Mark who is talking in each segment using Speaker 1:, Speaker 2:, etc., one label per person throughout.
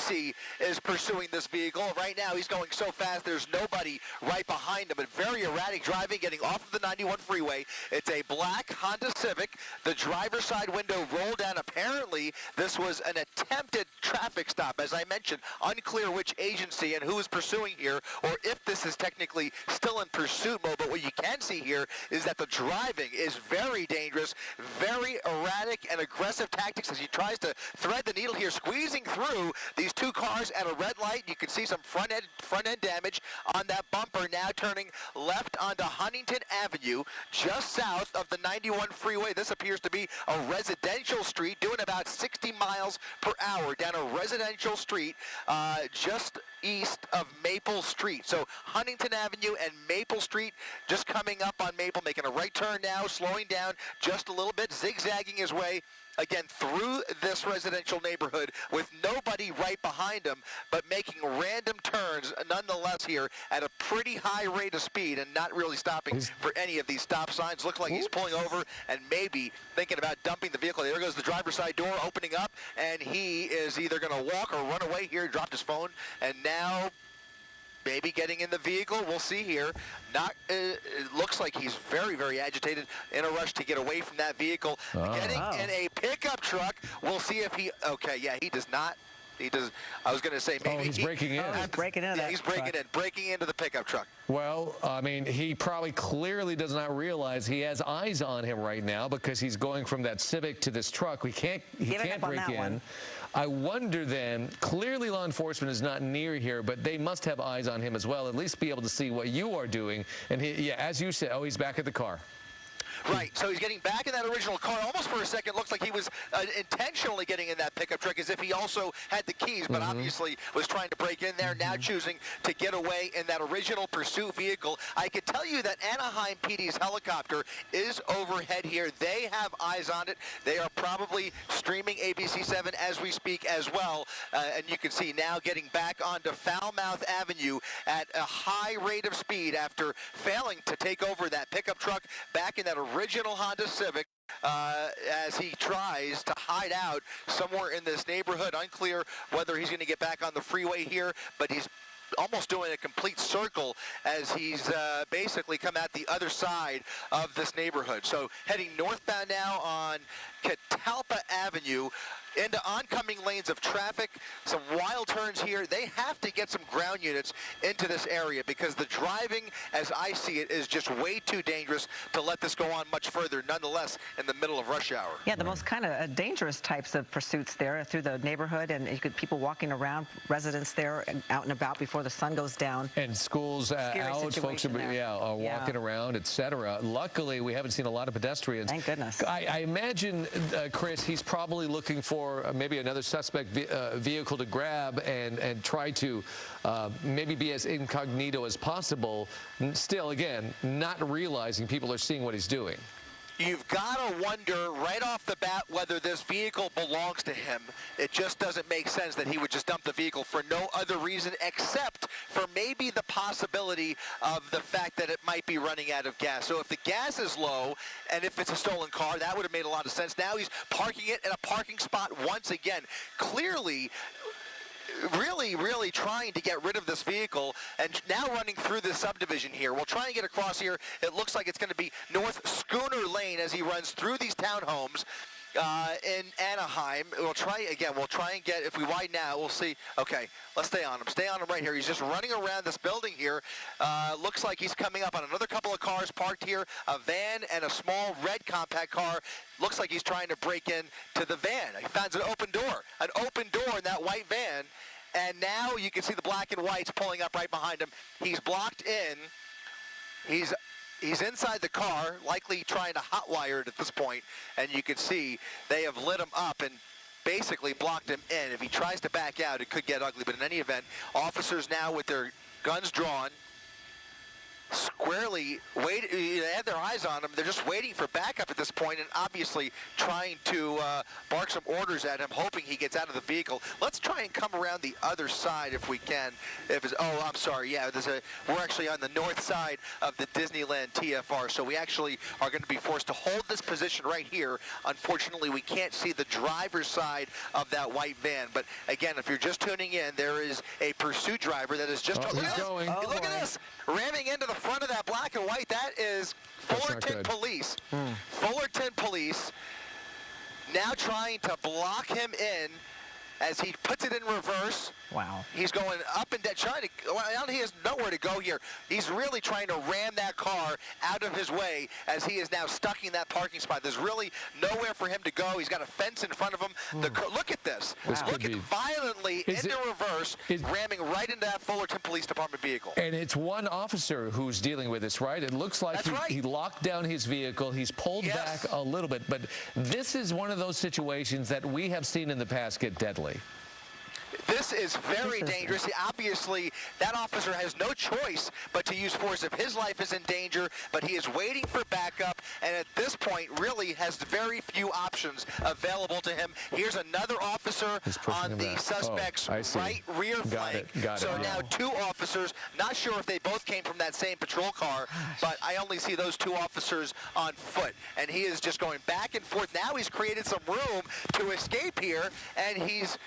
Speaker 1: see is pursuing this vehicle. Right now, he's going so fast, there's nobody right behind him, but very erratic driving, getting off of the 91 freeway. It's a black Honda Civic. The driver's side window rolled down. Apparently, this was an attempted traffic stop. As I mentioned, unclear which agency and who is pursuing here, or if this is technically still in pursuit mode. But what you can see here is that the driving is very dangerous, very erratic and aggressive tactics as he tries to thread the needle here, squeezing through these two cars at a red light. You can see some front end damage on that bumper, now turning left onto Huntington Avenue, just south of the 91 freeway. This appears to be a residential street, doing about 60 miles per hour down a residential street just east of Maple Street. So Huntington Avenue and Maple Street, just coming up on Maple, making a right turn now, slowing down just a little bit, zigzagging his way again through this residential neighborhood with nobody right behind him, but making random turns nonetheless here at a pretty high rate of speed and not really stopping for any of these stop signs. Look like he's pulling over and maybe thinking about dumping the vehicle. There goes the driver's side door opening up, and he is either going to walk or run away here. He dropped his phone, and now maybe getting in the vehicle. We'll see here. It looks like he's very, very agitated, in a rush to get away from that vehicle. Getting in a pickup truck. We'll see if he. Okay, yeah, he does not. He does. I was going to say maybe
Speaker 2: he's breaking in.
Speaker 1: He's breaking into the pickup truck.
Speaker 2: Well, I mean, he probably clearly does not realize he has eyes on him right now because he's going from that Civic to this truck. He can't break in. I wonder then, clearly law enforcement is not near here, but they must have eyes on him as well, at least be able to see what you are doing. And yeah, as you said, he's back at the car.
Speaker 1: Right, so he's getting back in that original car. Almost for a second, looks like he was intentionally getting in that pickup truck as if he also had the keys, but obviously was trying to break in there, now choosing to get away in that original pursuit vehicle. I could tell you that Anaheim PD's helicopter is overhead here. They have eyes on it. They are probably streaming ABC7 as we speak as well, and you can see now getting back onto Falmouth Avenue at a high rate of speed after failing to take over that pickup truck back in that original Honda Civic as he tries to hide out somewhere in this neighborhood. Unclear whether he's going to get back on the freeway here, but he's almost doing a complete circle as he's basically come out the other side of this neighborhood. So heading northbound now on Catalpa Avenue into oncoming lanes of traffic, some wild turns here. They have to get some ground units into this area because the driving, as I see it, is just way too dangerous to let this go on much further, nonetheless, in the middle of rush hour.
Speaker 3: Yeah, the most kind of dangerous types of pursuits there through the neighborhood, and you could people walking around, residents there out and about before the sun goes down.
Speaker 2: And schools out, folks are walking around, etc. Luckily, we haven't seen a lot of pedestrians.
Speaker 3: Thank goodness.
Speaker 2: I imagine, Chris, he's probably looking for maybe another suspect vehicle to grab and try to maybe be as incognito as possible. Still, again, not realizing people are seeing what he's doing.
Speaker 1: You've got to wonder right off the bat whether this vehicle belongs to him. It just doesn't make sense that he would just dump the vehicle for no other reason except for maybe the possibility of the fact that it might be running out of gas. So if the gas is low and if it's a stolen car, that would have made a lot of sense. Now he's parking it in a parking spot once again. Clearly, really trying to get rid of this vehicle, and now running through this subdivision here. We'll try and get across here. It looks like it's going to be North Schooner Lane as he runs through these townhomes in Anaheim. We'll try again. We'll try and get, if we widen out, we'll see. Okay, let's stay on him. Stay on him right here. He's just running around this building here. Looks like he's coming up on another couple of cars parked here, a van and a small red compact car. Looks like he's trying to break in to the van. He finds an open door in that white van, and now you can see the black and whites pulling up right behind him. He's blocked in. He's inside the car, likely trying to hotwire it at this point, and you can see they have lit him up and basically blocked him in. If he tries to back out, it could get ugly, but in any event, officers now with their guns drawn, squarely they had their eyes on him. They're just waiting for backup at this point, and obviously trying to bark some orders at him, hoping he gets out of the vehicle. Let's try and come around the other side if we can. Oh, I'm sorry. Yeah, we're actually on the north side of the Disneyland TFR, so we actually are going to be forced to hold this position right here. Unfortunately, we can't see the driver's side of that white van. But again, if you're just tuning in, there is a pursuit driver that is just
Speaker 2: he's going.
Speaker 1: Look at this, ramming into the front of that black and white. That is Fullerton Police. Fullerton Police now trying to block him in as he puts it in reverse.
Speaker 3: Wow.
Speaker 1: He's going up and down, he has nowhere to go here. He's really trying to ram that car out of his way as he is now stuck in that parking spot. There's really nowhere for him to go. He's got a fence in front of him. Look at this. Look at violently into reverse, ramming right into that Fullerton Police Department vehicle.
Speaker 2: And it's one officer who's dealing with this, right? It looks like he locked down his vehicle. He's pulled back a little bit. But this is one of those situations that we have seen in the past get deadly.
Speaker 1: This is very dangerous. Obviously, that officer has no choice but to use force if his life is in danger, but he is waiting for backup, and at this point really has very few options available to him. Here's another officer on the suspect's right rear flank. So now two officers, not sure if they both came from that same patrol car, but I only see those two officers on foot, and he is just going back and forth. Now he's created some room to escape here, and he's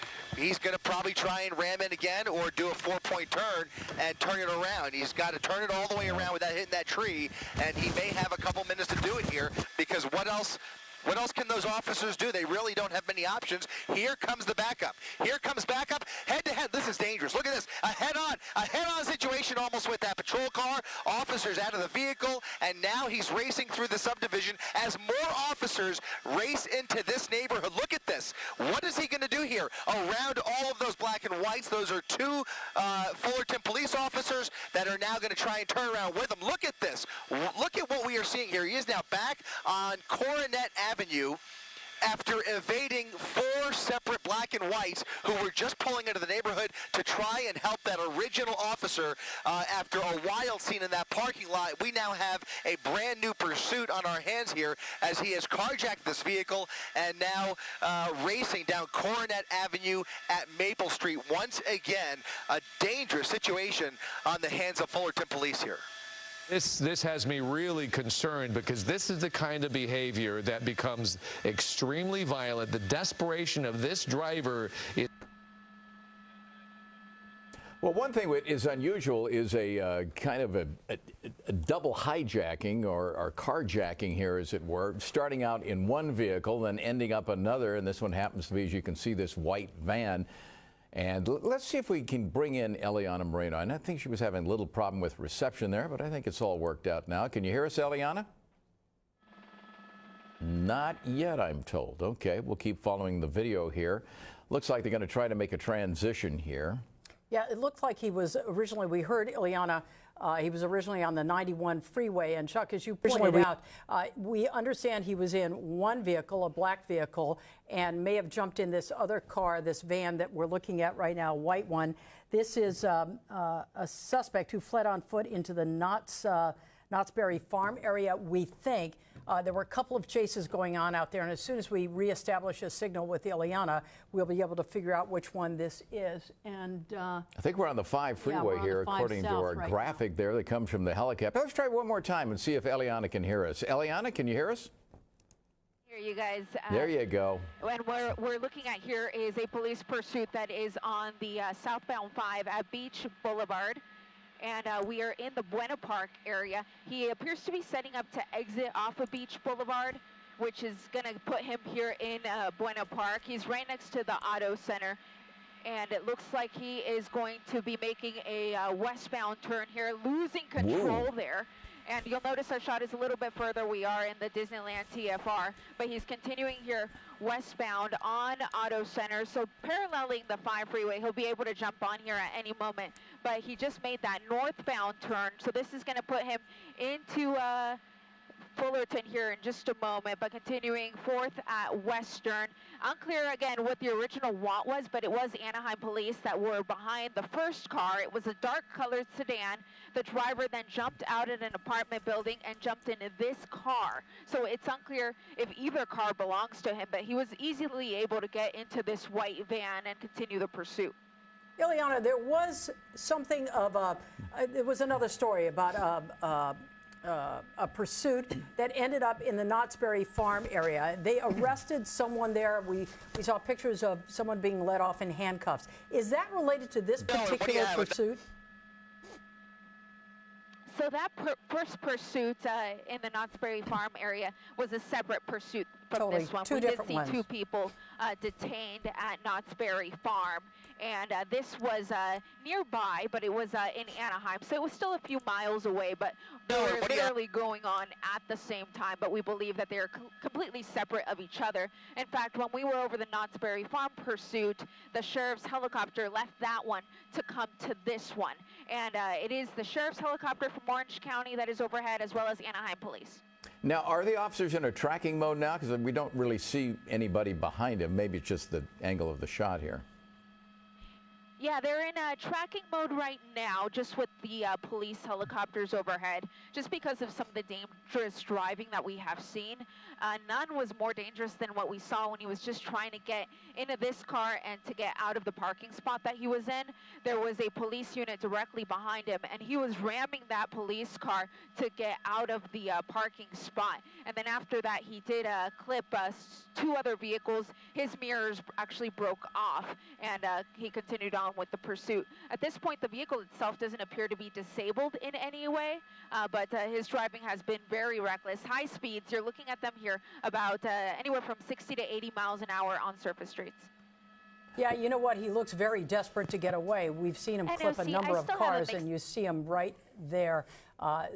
Speaker 1: going to probably try and ram in again or do a 4-point turn and turn it around. He's got to turn it all the way around without hitting that tree, and he may have a couple minutes to do it here, because what else can those officers do? They really don't have many options. Here comes the backup. Here comes backup. Head-to-head. This is dangerous. Look at this. A head-on situation almost with that patrol car. Officers out of the vehicle, and now he's racing through the subdivision as more officers race into this neighborhood. Look at this. What is he going to do here? Around all of those black and whites, those are two Fullerton police officers that are now going to try and turn around with him. Look at this. Look at what we are seeing here. He is now back on Coronet Avenue after evading four separate black and whites who were just pulling into the neighborhood to try and help that original officer after a wild scene in that parking lot. We now have a brand new pursuit on our hands here as he has carjacked this vehicle and now racing down Coronet Avenue at Maple Street. Once again, a dangerous situation on the hands of Fullerton Police here.
Speaker 2: This has me really concerned, because this is the kind of behavior that becomes extremely violent. The desperation of this driver is...
Speaker 4: Well, one thing that is unusual is a kind of a double hijacking or carjacking here, as it were, starting out in one vehicle, then ending up another, and this one happens to be, as you can see, this white van. And let's see if we can bring in Eliana Moreno. And I think she was having a little problem with reception there, but I think it's all worked out now. Can you hear us, Eliana? Not yet, I'm told. Okay, we'll keep following the video here. Looks like they're going to try to make a transition here.
Speaker 5: Yeah, it looked like he was originally, we heard Eliana, he was originally on the 91 freeway. And Chuck, as you pointed out, we understand he was in one vehicle, a black vehicle, and may have jumped in this other car, this van that we're looking at right now, a white one. This is a suspect who fled on foot into the Knott's Berry Farm area, we think. There were a couple of chases going on out there, and as soon as we reestablish a signal with Eliana, we'll be able to figure out which one this is. And
Speaker 4: I think we're on the 5 freeway here, according to our graphic there that comes from the helicopter. Let's try one more time and see if Eliana can hear us. Eliana, can you hear us?
Speaker 6: Here, you guys.
Speaker 4: There you go.
Speaker 6: And we're looking at here is a police pursuit that is on the southbound 5 at Beach Boulevard. And we are in the Buena Park area. He appears to be setting up to exit off of Beach Boulevard, which is going to put him here in Buena Park. He's right next to the auto center, and it looks like he is going to be making a westbound turn here, losing control there. And you'll notice our shot is a little bit further. We are in the Disneyland TFR, but he's continuing here westbound on Auto Center, so paralleling the 5 freeway. He'll be able to jump on here at any moment, but he just made that northbound turn, so this is going to put him into Fullerton here in just a moment, but continuing 4th at Western. Unclear again what the original want was, but it was Anaheim police that were behind the first car. It was a dark colored sedan. The driver then jumped out at an apartment building and jumped into this car. So it's unclear if either car belongs to him, but he was easily able to get into this white van and continue the pursuit.
Speaker 5: Ileana, there was something of there was another story about a pursuit that ended up in the Knott's Berry Farm area. They arrested someone there. We saw pictures of someone being let off in handcuffs. Is that related to this particular pursuit?
Speaker 6: So that first pursuit in the Knott's Berry Farm area was a separate pursuit from this one.
Speaker 5: Two
Speaker 6: we did
Speaker 5: different
Speaker 6: see
Speaker 5: ones.
Speaker 6: 2 people detained at Knott's Berry Farm, and this was nearby, but it was in Anaheim, so it was still a few miles away, but they were literally going on at the same time, but we believe that they are completely separate of each other. In fact, when we were over the Knott's Berry Farm pursuit, the sheriff's helicopter left that one to come to this one, and it is the sheriff's helicopter from Orange County that is overhead, as well as Anaheim Police.
Speaker 4: Now, are the officers in a tracking mode now? Because we don't really see anybody behind him. Maybe it's just the angle of the shot here.
Speaker 6: Yeah, they're in tracking mode right now, just with the police helicopters overhead, just because of some of the dangerous driving that we have seen. None was more dangerous than what we saw when he was just trying to get into this car and to get out of the parking spot that he was in. There was a police unit directly behind him, and he was ramming that police car to get out of the parking spot. And then after that, he did clip 2 other vehicles. His mirrors actually broke off, and he continued on with the pursuit. At this point, the vehicle itself doesn't appear to be disabled in any way, but his driving has been very reckless. High speeds, you're looking at them here, about anywhere from 60 to 80 miles an hour on surface streets.
Speaker 5: Yeah, you know what? He looks very desperate to get away. We've seen him clip a number of cars, and you see him right there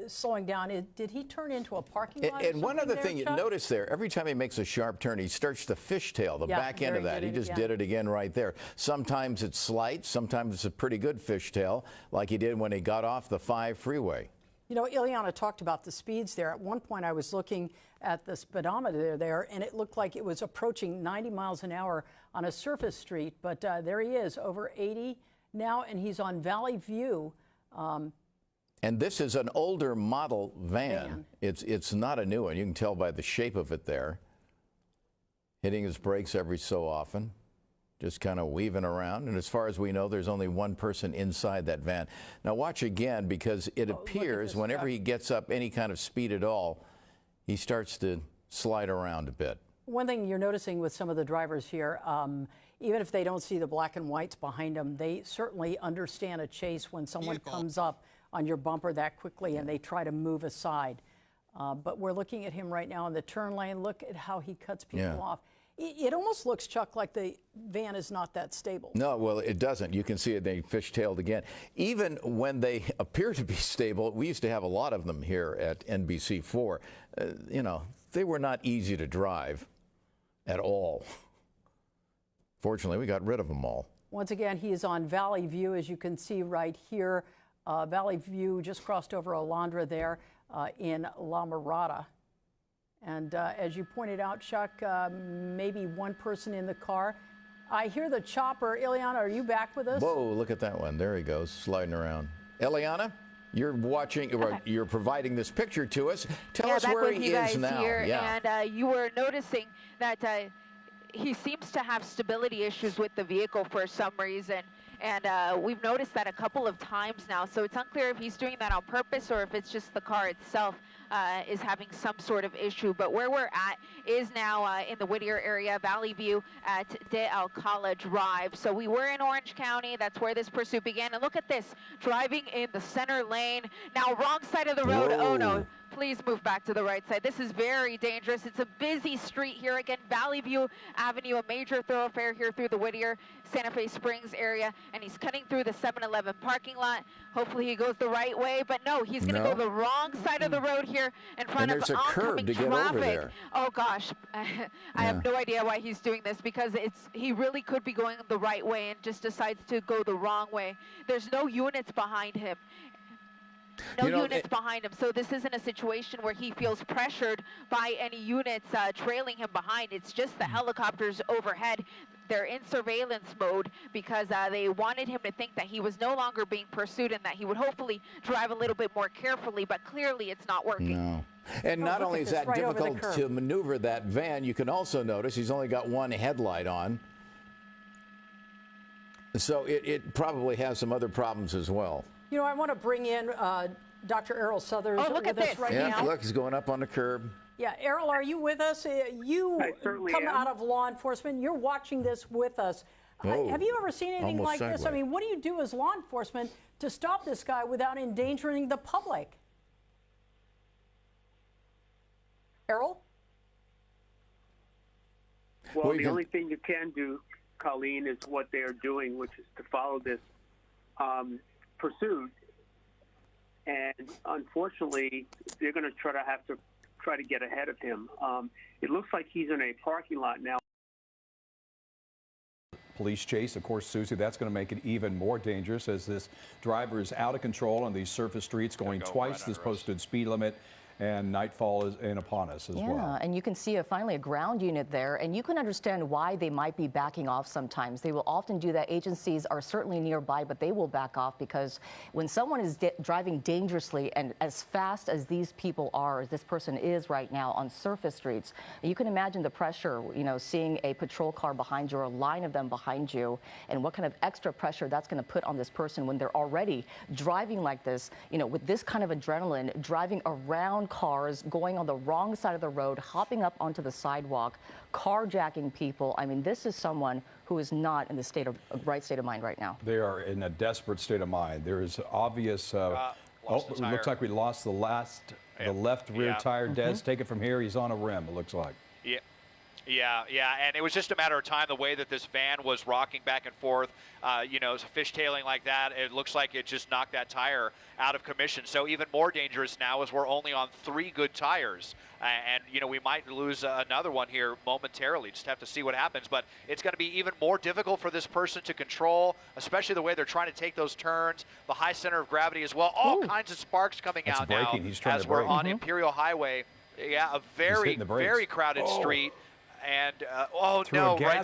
Speaker 5: slowing down. Did he turn into a parking lot?
Speaker 4: And one other thing you notice there, every time he makes a sharp turn, he starts to fishtail the back end of that. He just did it again right there. Sometimes it's slight, sometimes it's a pretty good fishtail, like he did when he got off the 5 freeway.
Speaker 5: You know, Ileana talked about the speeds there. At one point, I was looking at the speedometer there, and it looked like it was approaching 90 miles an hour on a surface street. But there he is, over 80 now, and he's on Valley View.
Speaker 4: And this is an older model van. It's not a new one. You can tell by the shape of it there. Hitting his brakes every so often. Just kind of weaving around. And as far as we know, there's only one person inside that van. Now watch again, because it appears whenever he gets up any kind of speed at all, he starts to slide around a bit.
Speaker 5: One thing you're noticing with some of the drivers here, even if they don't see the black and whites behind them, they certainly understand a chase when someone comes up on your bumper that quickly and they try to move aside. But we're looking at him right now in the turn lane. Look at how he cuts people off. It almost looks, Chuck, like the van is not that stable.
Speaker 4: No, well, it doesn't. You can see it. They fishtailed again. Even when they appear to be stable, we used to have a lot of them here at NBC4. You know, they were not easy to drive at all. Fortunately, we got rid of them all.
Speaker 5: Once again, he is on Valley View, as you can see right here. Valley View just crossed over Alondra there in La Mirada. And as you pointed out, Chuck, maybe one person in the car. I hear the chopper. Ileana, are you back with us?
Speaker 4: Whoa, look at that one. There he goes, sliding around. Ileana, you're watching, you're providing this picture to us. Tell us where he is now.
Speaker 6: Here, and you were noticing that he seems to have stability issues with the vehicle for some reason. And we've noticed that a couple of times now. So it's unclear if he's doing that on purpose or if it's just the car itself is having some sort of issue. But where we're at is now in the Whittier area, Valley View at De Alcala Drive. So we were in Orange County. That's where this pursuit began. And look at this, driving in the center lane. Now, wrong side of the road.
Speaker 4: Whoa.
Speaker 6: Oh, no. Please move back to the right side. This is very dangerous. It's a busy street here. Again, Valley View Avenue, a major thoroughfare here through the Whittier, Santa Fe Springs area. And he's cutting through the 7-Eleven parking lot. Hopefully he goes the right way. But no, he's going to go the wrong side of the road here in front of oncoming traffic. Oh, gosh. I have no idea why he's doing this, because he really could be going the right way and just decides to go the wrong way. There's no units behind him. No units behind him, so this isn't a situation where he feels pressured by any units trailing him behind. It's just the helicopters overhead. They're in surveillance mode because they wanted him to think that he was no longer being pursued and that he would hopefully drive a little bit more carefully, but clearly it's not working.
Speaker 4: No. And not only is that
Speaker 5: right over the
Speaker 4: difficult
Speaker 5: curb.
Speaker 4: to maneuver that van, you can also notice he's only got one headlight on. So it probably has some other problems as well.
Speaker 5: You know, I want to bring in Dr. Errol Southers
Speaker 6: look
Speaker 5: with
Speaker 6: at
Speaker 5: us
Speaker 6: this.
Speaker 5: right
Speaker 4: Yeah,
Speaker 5: now.
Speaker 4: look, he's going up on the curb.
Speaker 5: Yeah, Errol, are you with us? You
Speaker 7: I certainly
Speaker 5: come
Speaker 7: am.
Speaker 5: out of law enforcement. You're watching this with us.
Speaker 4: Oh,
Speaker 5: Have you ever seen anything
Speaker 4: almost
Speaker 5: like this? I
Speaker 4: segue.
Speaker 5: mean, what do you do as law enforcement to stop this guy without endangering the public? Errol?
Speaker 7: Well,
Speaker 4: Well, you
Speaker 7: the
Speaker 4: can-
Speaker 7: only thing you can do, Colleen, is what they are doing, which is to follow this pursuit. And unfortunately, they're going to try to get ahead of him. It looks like he's in a parking lot now.
Speaker 8: Police chase, of course, Susie, that's going to make it even more dangerous as this driver is out of control on these surface streets, going twice this posted speed limit, and nightfall is in upon us as well.
Speaker 9: Yeah, and you can see finally a ground unit there, and you can understand why they might be backing off sometimes. They will often do that. Agencies are certainly nearby, but they will back off because when someone is driving dangerously and as fast as these people are, as this person is right now on surface streets, you can imagine the pressure, you know, seeing a patrol car behind you or a line of them behind you, and what kind of extra pressure that's going to put on this person when they're already driving like this, you know, with this kind of adrenaline, driving around cars, going on the wrong side of the road, hopping up onto the sidewalk, carjacking people. I mean, this is someone who is not in the right state of mind right now.
Speaker 8: They are in a desperate state of mind. There is obvious. It looks like we lost the left rear tire. Des, take it from here. He's on a rim, it looks like.
Speaker 10: Yeah, and it was just a matter of time the way that this van was rocking back and forth, you know, fishtailing like that. It looks like it just knocked that tire out of commission. So even more dangerous now is we're only on 3 good tires. And, you know, we might lose another one here momentarily. Just have to see what happens. But it's going to be even more difficult for this person to control, especially the way they're trying to take those turns, the high center of gravity as well. All kinds of sparks coming
Speaker 8: That's
Speaker 10: out
Speaker 8: braking.
Speaker 10: now
Speaker 8: He's trying
Speaker 10: as
Speaker 8: to
Speaker 10: we're
Speaker 8: brake.
Speaker 10: on Imperial Highway. Yeah, a very crowded street. And, right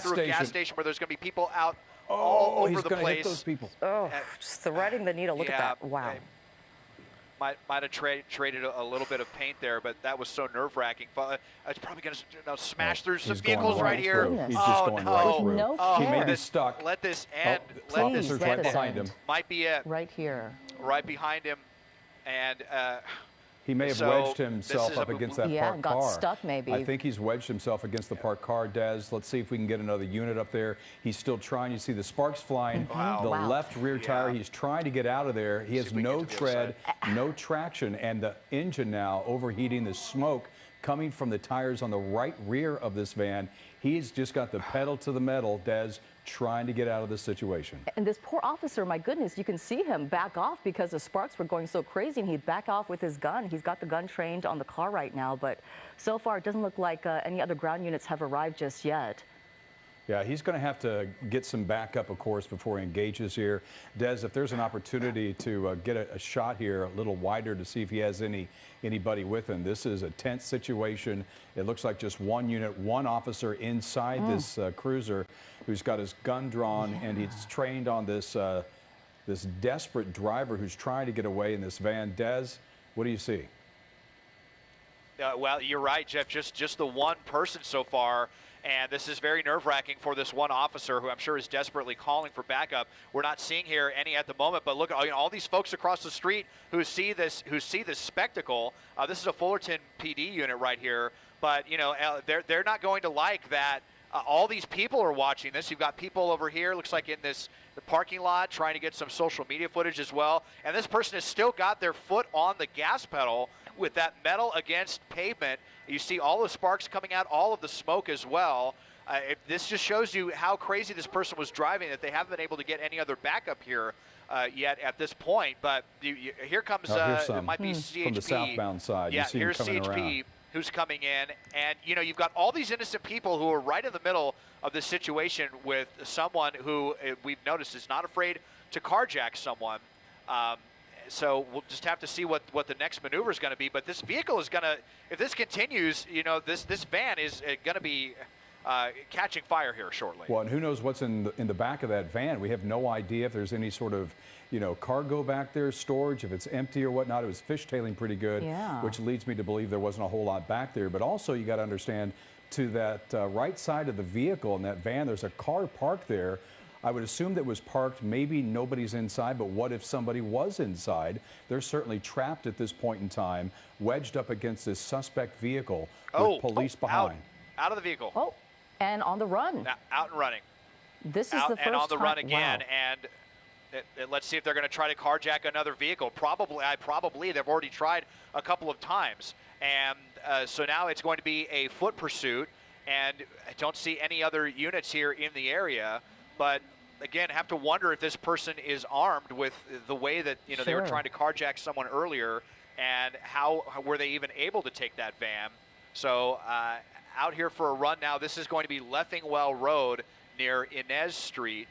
Speaker 10: through a gas station where there's going to be people out all over
Speaker 8: he's
Speaker 10: the
Speaker 8: gonna
Speaker 10: place.
Speaker 8: hit those people.
Speaker 3: Oh, just threading the needle. Look at that. Wow.
Speaker 10: Might have traded a little bit of paint there, but that was so nerve-wracking. It's probably going to smash through some
Speaker 8: He's going
Speaker 10: vehicles right here.
Speaker 8: through. He's just going right through.
Speaker 9: No
Speaker 8: He may be
Speaker 9: care.
Speaker 8: stuck.
Speaker 10: Let this end.
Speaker 8: Officer's
Speaker 9: let
Speaker 8: right
Speaker 9: this
Speaker 8: behind
Speaker 9: end.
Speaker 8: him.
Speaker 10: Might be it.
Speaker 9: Right here.
Speaker 10: Right behind him. And
Speaker 8: He may have
Speaker 10: So,
Speaker 8: wedged
Speaker 10: this
Speaker 8: himself
Speaker 10: is
Speaker 8: up
Speaker 10: a-
Speaker 8: against that
Speaker 9: Yeah,
Speaker 8: parked
Speaker 9: got
Speaker 8: car.
Speaker 9: stuck maybe.
Speaker 8: I think he's wedged himself against the parked car, Des. Let's see if we can get another unit up there. He's still trying. You see the sparks flying. The
Speaker 9: Wow.
Speaker 8: left rear tire, he's trying to get out of there. He has
Speaker 10: if we can
Speaker 8: no
Speaker 10: get to the other
Speaker 8: tread, no traction, and the engine now overheating, the smoke coming from the tires on the right rear of this van. He's just got the pedal to the metal, Des, trying to get out of this situation.
Speaker 9: And this poor officer, my goodness, you can see him back off because the sparks were going so crazy, and he'd back off with his gun. He's got the gun trained on the car right now, but so far it doesn't look like any other ground units have arrived just yet.
Speaker 8: Yeah, he's going to have to get some backup, of course, before he engages here. Des, if there's an opportunity to get a shot here a little wider to see if he has anybody with him. This is a tense situation. It looks like just one unit, one officer inside this cruiser who's got his gun drawn, and he's trained on this this desperate driver who's trying to get away in this van. Des, what do you see?
Speaker 10: Well, you're right, Jeff. Just the one person so far. And this is very nerve-wracking for this one officer who I'm sure is desperately calling for backup. We're not seeing here any at the moment, but look at all these folks across the street who see this spectacle. This is a Fullerton PD unit right here, but you know they're not going to like that. All these people are watching this. You've got people over here, looks like in the parking lot, trying to get some social media footage as well. And this person has still got their foot on the gas pedal with that metal against pavement. You see all the sparks coming out, all of the smoke as well. This just shows you how crazy this person was driving, that they haven't been able to get any other backup here yet at this point. But here comes,
Speaker 8: here's
Speaker 10: it might be CHP.
Speaker 8: From the southbound side.
Speaker 10: Yeah,
Speaker 8: you see
Speaker 10: here's
Speaker 8: him coming
Speaker 10: CHP.
Speaker 8: around.
Speaker 10: Who's coming in, and you know, you've got all these innocent people who are right in the middle of this situation with someone who we've noticed is not afraid to carjack someone. so we'll just have to see what the next maneuver is going to be. But this vehicle is going to, if this continues, you know, this van is going to be catching fire here shortly.
Speaker 8: Well, and who knows what's in the back of that van? We have no idea if there's any sort of, you know, cargo back there, storage, if it's empty or whatnot. It was fishtailing pretty good, which leads me to believe there wasn't a whole lot back there. But also, you got to understand, to that right side of the vehicle in that van, there's a car parked there. I would assume that was parked. Maybe nobody's inside, but what if somebody was inside? They're certainly trapped at this point in time, wedged up against this suspect vehicle with police behind.
Speaker 10: Out of the vehicle.
Speaker 9: Oh, and on the run.
Speaker 10: Out and running.
Speaker 9: This is
Speaker 10: out
Speaker 9: the first
Speaker 10: and on the
Speaker 9: time.
Speaker 10: run again.
Speaker 9: Wow.
Speaker 10: And let's see if they're going to try to carjack another vehicle. Probably they've already tried a couple of times. And so now it's going to be a foot pursuit. And I don't see any other units here in the area. But again, have to wonder if this person is armed with the way that, you know, they were trying to carjack someone earlier, and how were they even able to take that van. So out here for a run now. This is going to be Leffingwell Road near Inez Street.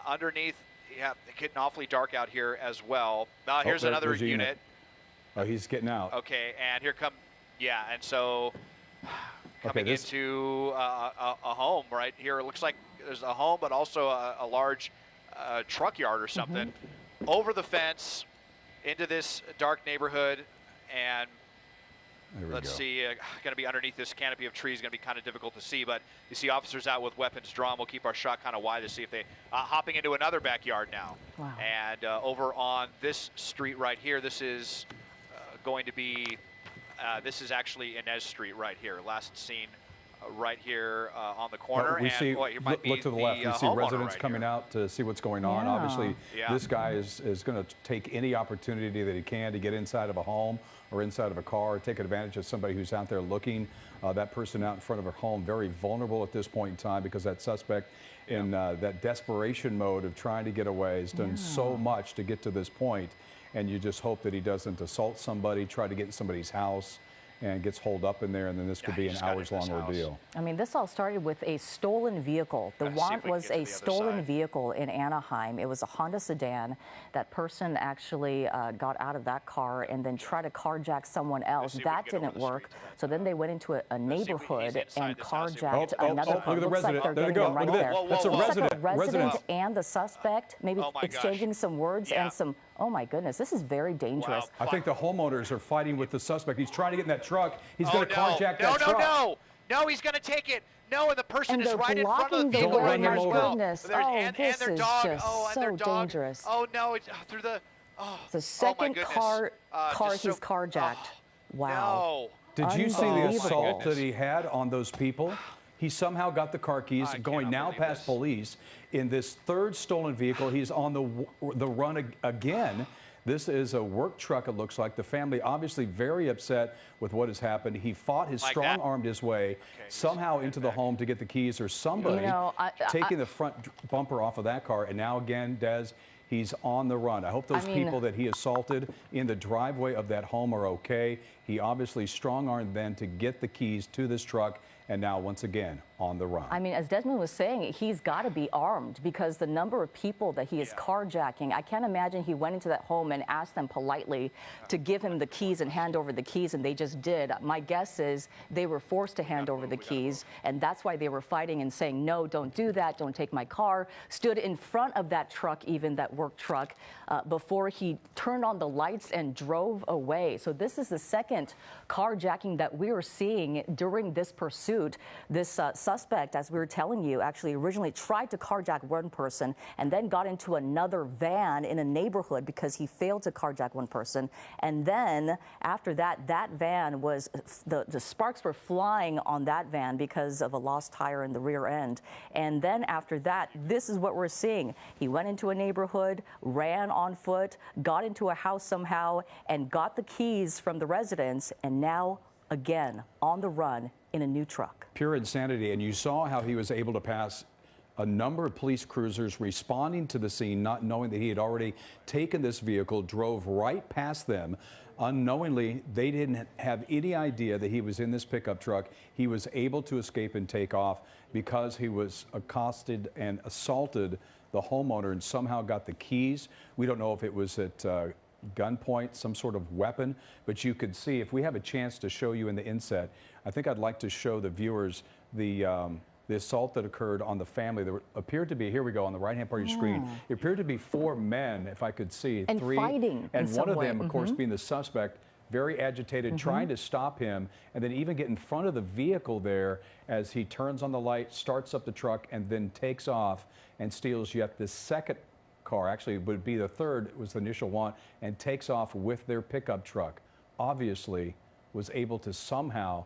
Speaker 10: Underneath, yeah, getting awfully dark out here as well. Now here's another unit.
Speaker 8: Oh, he's getting out.
Speaker 10: Okay, and here come, yeah, and so coming into a home right here. It looks like there's a home, but also a large truck yard or something. Over the fence into this dark neighborhood, and let's see, going to be underneath this canopy of trees. Going to be kind of difficult to see, but you see officers out with weapons drawn. We'll keep our shot kind of wide to see if they hopping into another backyard now.
Speaker 9: Wow.
Speaker 10: And over on this street right here, this is going to be this is actually Inez Street right here. Last seen right here on the corner.
Speaker 8: We see,
Speaker 10: look
Speaker 8: to the left, we see residents coming out to see what's going on. Obviously, this guy is going to take any opportunity that he can to get inside of a home or inside of a car, take advantage of somebody who's out there looking. That person out in front of her home, very vulnerable at this point in time, because that suspect in that desperation mode of trying to get away has done so much to get to this point. And you just hope that he doesn't assault somebody, try to get in somebody's house, and gets holed up in there, and then this could be an hours-long ordeal.
Speaker 9: I mean, this all started with a stolen vehicle. The want was a stolen vehicle in Anaheim. It was a Honda sedan. That person actually got out of that car and then tried to carjack someone else. That didn't work. So then they went into a neighborhood and carjacked another car.
Speaker 8: Look at the resident.
Speaker 9: Like
Speaker 8: there they go.
Speaker 9: right
Speaker 8: Look at that. That's a resident.
Speaker 9: Like a resident and the suspect, maybe exchanging some words and some. Oh my goodness, this is very dangerous.
Speaker 8: Wow. I think the homeowners are fighting with the suspect. He's trying to get in that truck. He's going to carjack that truck.
Speaker 10: No, he's going to take it. No, and the person is right in front of the
Speaker 9: vehicle.
Speaker 10: vehicle
Speaker 9: Oh my
Speaker 10: well.
Speaker 9: goodness.
Speaker 10: And their dog.
Speaker 9: Just so dangerous.
Speaker 10: Oh no, it's through the.
Speaker 9: The second car he's carjacked. Wow.
Speaker 10: No.
Speaker 8: Did you see the assault that he had on those people? He somehow got the car keys, going now past police. In this third stolen vehicle, he's on the run again. This is a work truck, it looks like. The family obviously very upset with what has happened. He fought his strong-armed his way somehow into the home to get the keys, or somebody taking the front bumper off of that car. And now again, Des, he's on the run. I hope those people that he assaulted in the driveway of that home are okay. He obviously strong-armed them to get the keys to this truck, and now once again on the run.
Speaker 9: I mean, as Desmond was saying, he's got to be armed, because the number of people that he is carjacking, I can't imagine he went into that home and asked them politely to give him the keys and hand over the keys, and they just did. My guess is they were forced to hand over the keys, and that's why they were fighting and saying, no, don't do that, don't take my car. Stood in front of that truck, even that work truck, before he turned on the lights and drove away. So this is the second carjacking that we are seeing during this pursuit. This suspect, as we were telling you, actually originally tried to carjack one person and then got into another van in a neighborhood because he failed to carjack one person. And then after that, that van was, the sparks were flying on that van because of a lost tire in the rear end. And then after that, this is what we're seeing. He went into a neighborhood, ran on foot, got into a house somehow, and got the keys from the residents, and now again on the run in a new truck.
Speaker 8: Pure insanity. And you saw how he was able to pass a number of police cruisers responding to the scene, not knowing that he had already taken this vehicle, drove right past them. Unknowingly, they didn't have any idea that he was in this pickup truck. He was able to escape and take off because he was accosted and assaulted the homeowner and somehow got the keys. We don't know if it was at gunpoint, some sort of weapon. But you could see, if we have a chance to show you in the inset, I think I'd like to show the viewers the assault that occurred on the family. There appeared to be, here we go, on the right-hand part of your screen, it appeared to be 4 men, if I could see.
Speaker 9: And
Speaker 8: 3,
Speaker 9: fighting
Speaker 8: and
Speaker 9: in
Speaker 8: one
Speaker 9: some
Speaker 8: of
Speaker 9: way.
Speaker 8: them, of course, being the suspect, very agitated, trying to stop him, and then even get in front of the vehicle there as he turns on the light, starts up the truck, and then takes off and steals yet the second car. Actually, it would be the third, was the initial one, and takes off with their pickup truck. Obviously, was able to somehow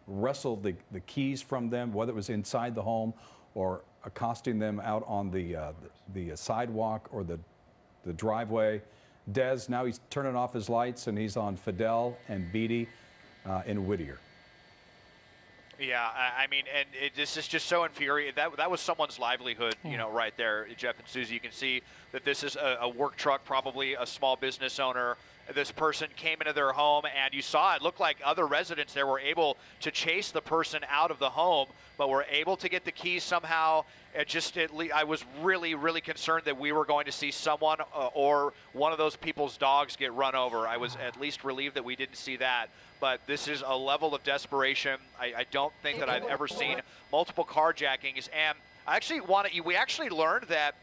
Speaker 8: wrestle the keys from them, whether it was inside the home or accosting them out on the sidewalk or the driveway. Des, now he's turning off his lights, and he's on Fidel and Beatty in Whittier.
Speaker 10: Yeah, I mean, and this is just so infuriating. That was someone's livelihood, you know, right there, Jeff and Susie. You can see that this is a work truck, probably a small business owner. This person came into their home, and you saw it looked like other residents there were able to chase the person out of the home, but were able to get the keys somehow. I was really, really concerned that we were going to see someone or one of those people's dogs get run over. I was at least relieved that we didn't see that. But this is a level of desperation I don't think that I've ever seen. Multiple carjackings, and we actually learned that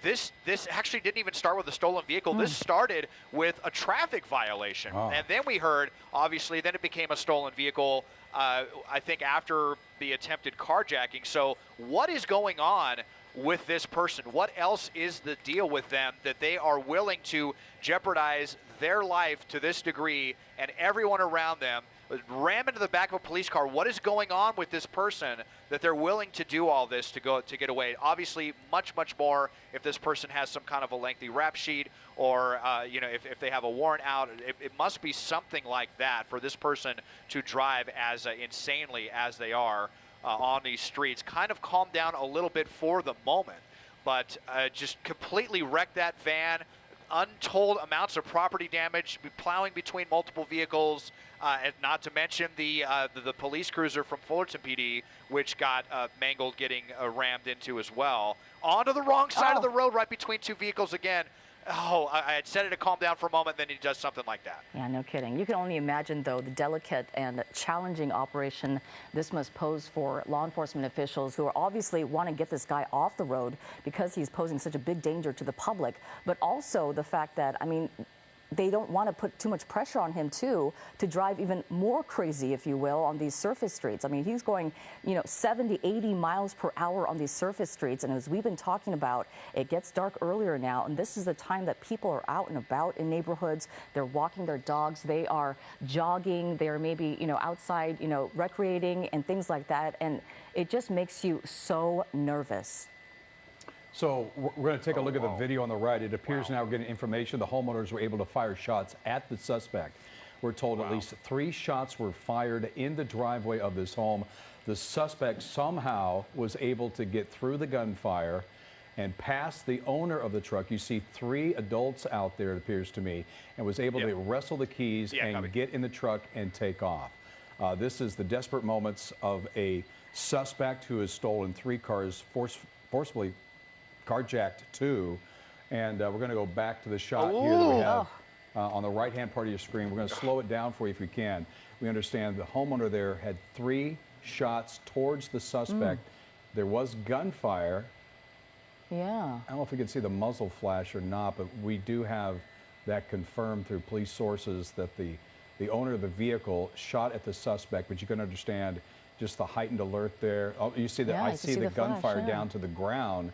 Speaker 10: this actually didn't even start with a stolen vehicle. This started with a traffic violation. And then we heard, obviously, then it became a stolen vehicle, I think, after the attempted carjacking. So what is going on with this person? What else is the deal with them that they are willing to jeopardize their life to this degree and everyone around them, ram into the back of a police car? What is going on with this person that they're willing to do all this to get away? Obviously, much more if this person has some kind of a lengthy rap sheet or if they have a warrant out. It must be something like that for this person to drive as insanely as they are on these streets. Kind of calm down a little bit for the moment, but just completely wreck that van. Untold amounts of property damage, plowing between multiple vehicles, and not to mention the police cruiser from Fullerton PD, which got mangled, getting rammed into as well. Onto the wrong side of the road, right between 2 vehicles again. Oh, I had said it to calm down for a moment, then he does something like that.
Speaker 9: Yeah, no kidding. You can only imagine, though, the delicate and challenging operation this must pose for law enforcement officials who are obviously want to get this guy off the road because he's posing such a big danger to the public, but also the fact that, I mean, they don't want to put too much pressure on him, too, to drive even more crazy, if you will, on these surface streets. I mean, he's going, 70, 80 miles per hour on these surface streets. And as we've been talking about, it gets dark earlier now. And this is the time that people are out and about in neighborhoods. They're walking their dogs. They are jogging. They're maybe, outside, recreating and things like that. And it just makes you so nervous.
Speaker 8: So we're going to take a look at the video on the right. It appears now we're getting information the homeowners were able to fire shots at the suspect. We're told at least 3 shots were fired in the driveway of this home. The suspect somehow was able to get through the gunfire and past the owner of the truck. You see 3 adults out there, it appears to me, and was able to wrestle the keys and get in the truck and take off. This is the desperate moments of a suspect who has stolen 3 cars, forcibly carjacked 2, and we're going to go back to the shot here that we have on the right-hand part of your screen. We're going to slow it down for you if we can. We understand the homeowner there had 3 shots towards the suspect. There was gunfire.
Speaker 9: Yeah.
Speaker 8: I don't know if we can see the muzzle flash or not, but we do have that confirmed through police sources that the owner of the vehicle shot at the suspect, but you can understand just the heightened alert there. Oh, you see that? I see the gunfire down to the ground.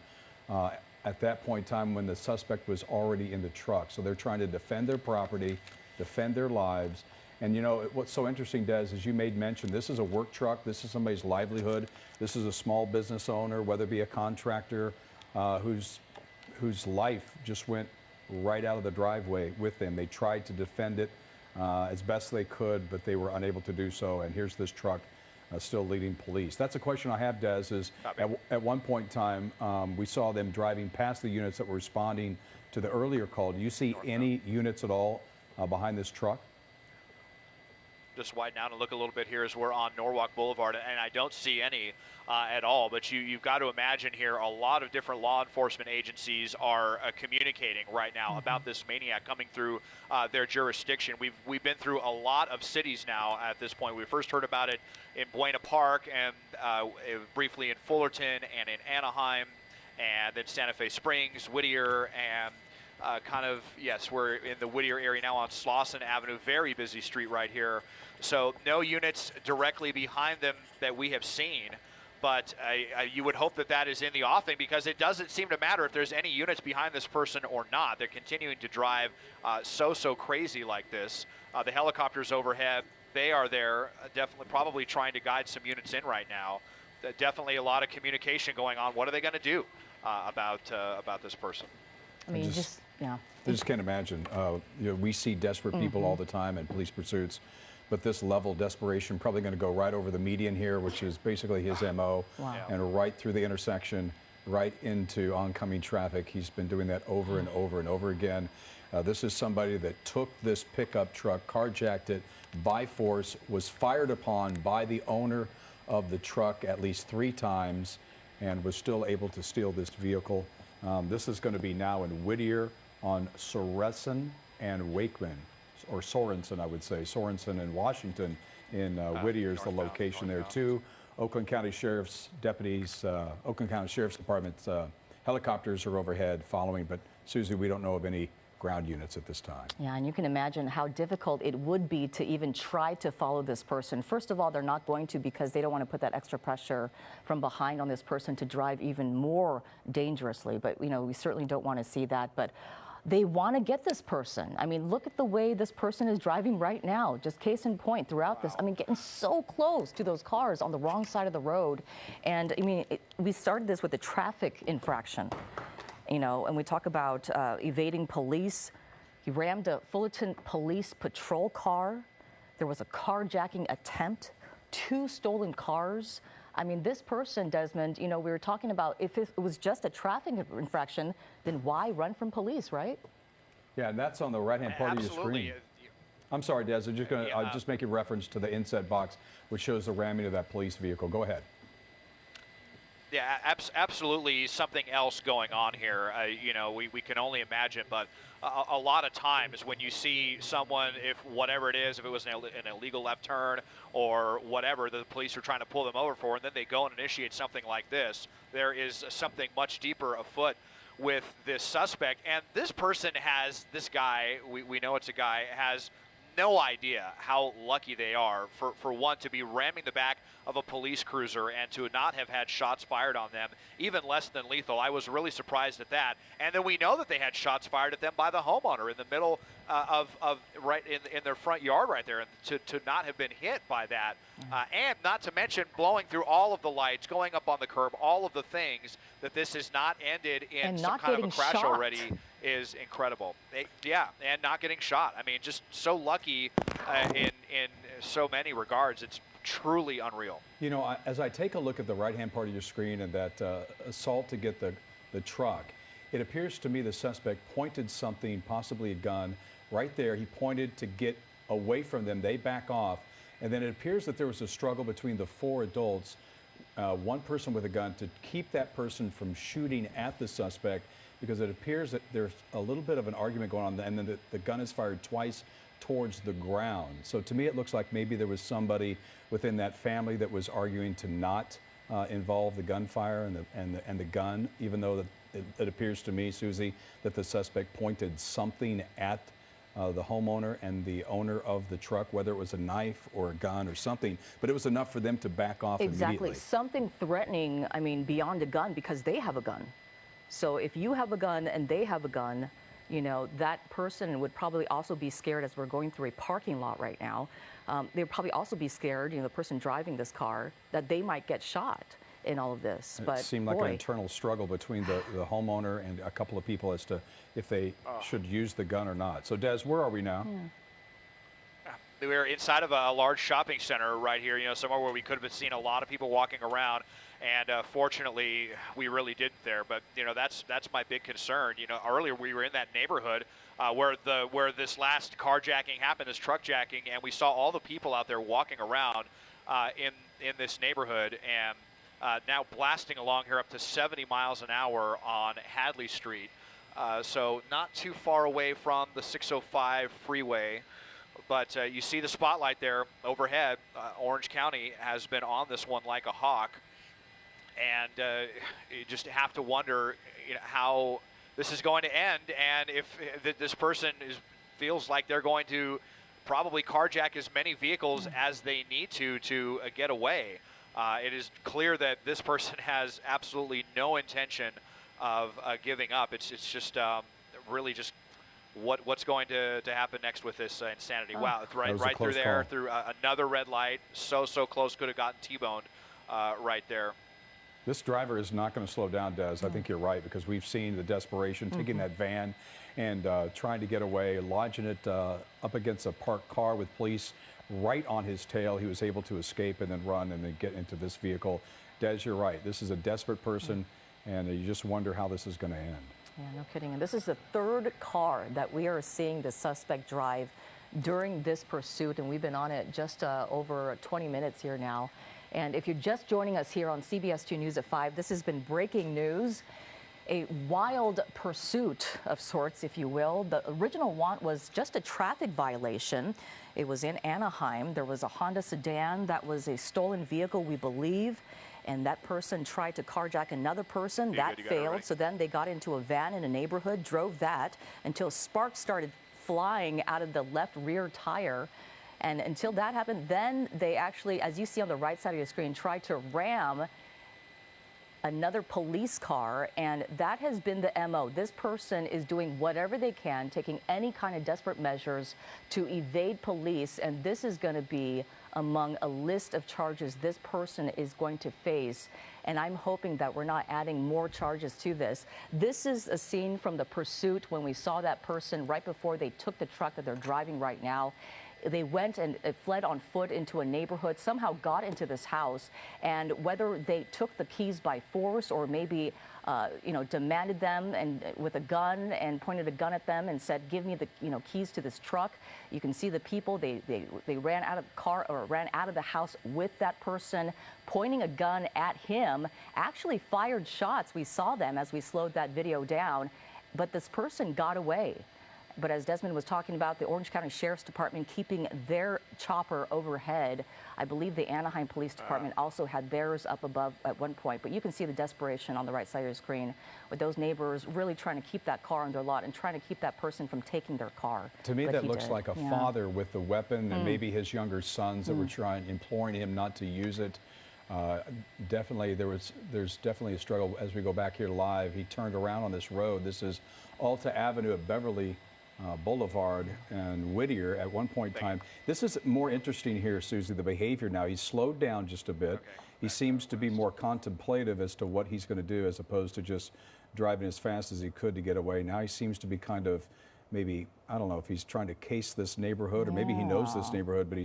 Speaker 8: At that point in time when the suspect was already in the truck. So they're trying to defend their property, defend their lives. And what's so interesting, Des, is you made mention, this is a work truck. This is somebody's livelihood. This is a small business owner, whether it be a contractor whose life just went right out of the driveway with them. They tried to defend it as best they could, but they were unable to do so. And here's this truck still leading police. That's a question I have, Des, is at one point in time, we saw them driving past the units that were responding to the earlier call. Do you see any units at all behind this truck?
Speaker 10: just widen out and look a little bit here as we're on Norwalk Boulevard, and I don't see any at all. But you've got to imagine here a lot of different law enforcement agencies are communicating right now about this maniac coming through their jurisdiction. We've been through a lot of cities now at this point. We first heard about it in Buena Park and briefly in Fullerton and in Anaheim, and then Santa Fe Springs, Whittier, and yes, we're in the Whittier area now on Slauson Avenue, very busy street right here. So no units directly behind them that we have seen, but you would hope that that is in the offing, because it doesn't seem to matter if there's any units behind this person or not. They're continuing to drive so crazy like this. The helicopters overhead, they are there, definitely probably trying to guide some units in right now. Definitely a lot of communication going on. What are they going to do about this person?
Speaker 9: I mean, yeah.
Speaker 8: I just can't imagine. We see desperate people all the time in police pursuits, but this level of desperation probably going to go right over the median here, which is basically his MO, and right through the intersection, right into oncoming traffic. He's been doing that over and over and over again. This is somebody that took this pickup truck, carjacked it by force, was fired upon by the owner of the truck at least 3 times, and was still able to steal this vehicle. This is going to be now in Whittier on Sorensen and Wakeman, or Sorensen, I would say. Sorensen and Washington in Whittier is the location there too. Oakland County Sheriff's deputies, Oakland County Sheriff's Department helicopters are overhead following, but Susie, we don't know of any ground units at this time.
Speaker 9: Yeah, and you can imagine how difficult it would be to even try to follow this person. First of all, they're not going to, because they don't want to put that extra pressure from behind on this person to drive even more dangerously. But, we certainly don't want to see that. But they want to get this person. I mean, look at the way this person is driving right now. Just case in point throughout this. I mean, getting so close to those cars on the wrong side of the road. And, I mean, we started this with a traffic infraction. And we talk about evading police. He rammed a Fullerton police patrol car. There was a carjacking attempt, 2 stolen cars. I mean, this person, Desmond, we were talking about if it was just a traffic infraction, then why run from police, right?
Speaker 8: Yeah, and that's on the right-hand part of your screen. I'm sorry, Des, I'm just going to just make a reference to the inset box, which shows the ramming of that police vehicle. Go ahead.
Speaker 10: Yeah, absolutely something else going on here. We can only imagine, but a lot of times when you see someone, if whatever it is, if it was an illegal left turn or whatever the police are trying to pull them over for, and then they go and initiate something like this, there is something much deeper afoot with this suspect. And this person has, this guy, we know it's a guy, has no idea how lucky they are for one to be ramming the back of a police cruiser and to not have had shots fired on them, even less than lethal. I was really surprised at that. And then we know that they had shots fired at them by the homeowner in the middle of right in their front yard right there, and to not have been hit by that, and not to mention blowing through all of the lights, going up on the curb, all of the things, that this has not ended in some kind of a crash
Speaker 9: shot
Speaker 10: already is incredible. Yeah, and not getting shot. I mean, just so lucky in so many regards. It's truly unreal.
Speaker 8: As I take a look at the right-hand part of your screen and that assault to get the truck, it appears to me the suspect pointed something, possibly a gun, right there. He pointed to get away from them. They back off. And then it appears that there was a struggle between the 4 adults, one person with a gun, to keep that person from shooting at the suspect, because it appears that there's a little bit of an argument going on, and then the gun is fired twice towards the ground. So to me, it looks like maybe there was somebody within that family that was arguing to not involve the gunfire and the gun, even though it appears to me, Susie, that the suspect pointed something at the homeowner and the owner of the truck, whether it was a knife or a gun or something, but it was enough for them to back off immediately.
Speaker 9: Exactly, something threatening, I mean, beyond a gun, because they have a gun. So if you have a gun and they have a gun, that person would probably also be scared, as we're going through a parking lot right now. They'd probably also be scared, the person driving this car, that they might get shot in all of this.
Speaker 8: But it seemed like an internal struggle between the homeowner and a couple of people as to if they should use the gun or not. So, Des, where are we now?
Speaker 10: we're inside of a large shopping center right here, somewhere where we could have seen a lot of people walking around. And fortunately, we really didn't there. But that's my big concern. Earlier we were in that neighborhood where this last carjacking happened, this truck jacking, and we saw all the people out there walking around in this neighborhood, and now blasting along here up to 70 miles an hour on Hadley Street. So not too far away from the 605 freeway. But you see the spotlight there overhead. Orange County has been on this one like a hawk. And you just have to wonder how this is going to end, and if this person feels like they're going to probably carjack as many vehicles as they need to get away. It is clear that this person has absolutely no intention of giving up. It's just really just what's going to happen next with this insanity. Wow, right through there, through another red light, so close, could have gotten T-boned right there.
Speaker 8: This driver is not going to slow down, Des. I think you're right, because we've seen the desperation, taking that van and trying to get away, lodging it up against a parked car with police right on his tail. He was able to escape and then run and then get into this vehicle. Des, you're right. This is a desperate person, and you just wonder how this is going to end.
Speaker 9: Yeah, no kidding. And this is the third car that we are seeing the suspect drive during this pursuit, and we've been on it just over 20 minutes here now. And if you're just joining us here on CBS 2 News at 5, this has been breaking news. A wild pursuit of sorts, if you will. The original want was just a traffic violation. It was in Anaheim. There was a Honda sedan that was a stolen vehicle, we believe. And that person tried to carjack another person. That failed. Right. So then they got into a van in a neighborhood, drove that until sparks started flying out of the left rear tire. And until that happened, then they actually, as you see on the right side of your screen, tried to ram another police car, and that has been the MO. This person is doing whatever they can, taking any kind of desperate measures to evade police, and this is going to be among a list of charges this person is going to face. And I'm hoping that we're not adding more charges to this. This is a scene from the pursuit when we saw that person right before they took the truck that they're driving right now. They went and fled on foot into a neighborhood, somehow got into this house, and whether they took the keys by force or maybe, demanded them and with a gun and pointed a gun at them and said, "Give me the keys to this truck." You can see the people. They ran out of the car or ran out of the house with that person, pointing a gun at him. Actually fired shots. We saw them as we slowed that video down, but this person got away. But as Desmond was talking about, the Orange County Sheriff's Department keeping their chopper overhead. I believe the Anaheim Police Department also had theirs up above at one point. But you can see the desperation on the right side of your screen with those neighbors really trying to keep that car on their lot and trying to keep that person from taking their car.
Speaker 8: To me, that looks like a father with the weapon and maybe his younger sons that were imploring him not to use it. Definitely, there's definitely a struggle as we go back here live. He turned around on this road. This is Alta Avenue at Beverly Boulevard and Whittier at one point in time. This is more interesting here, Susie, the behavior now. He's slowed down just a bit. He seems to be more contemplative as to what he's going to do as opposed to just driving as fast as he could to get away. Now he seems to be kind of maybe, I don't know if he's trying to case this neighborhood or maybe he knows this neighborhood, but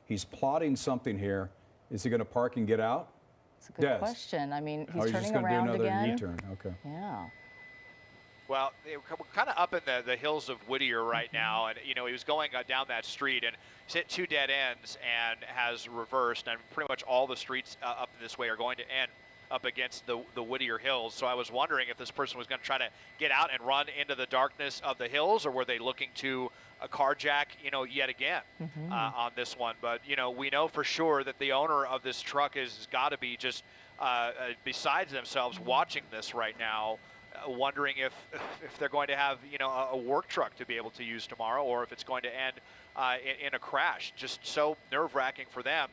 Speaker 8: he's plotting something here. Is he going to park and get out?
Speaker 9: It's a good question. I mean, he's turning around again.
Speaker 8: Or he's just going to do another U-turn? Okay.
Speaker 9: Yeah.
Speaker 10: Well, we're kind of up in the hills of Whittier right now, and he was going down that street and he's hit two dead ends and has reversed, and pretty much all the streets up this way are going to end up against the Whittier Hills. So I was wondering if this person was going to try to get out and run into the darkness of the hills, or were they looking to carjack, yet again on this one. But we know for sure that the owner of this truck has got to be just besides themselves watching this right now. Wondering if they're going to have a work truck to be able to use tomorrow, or if it's going to end in a crash. Just so nerve-wracking for them.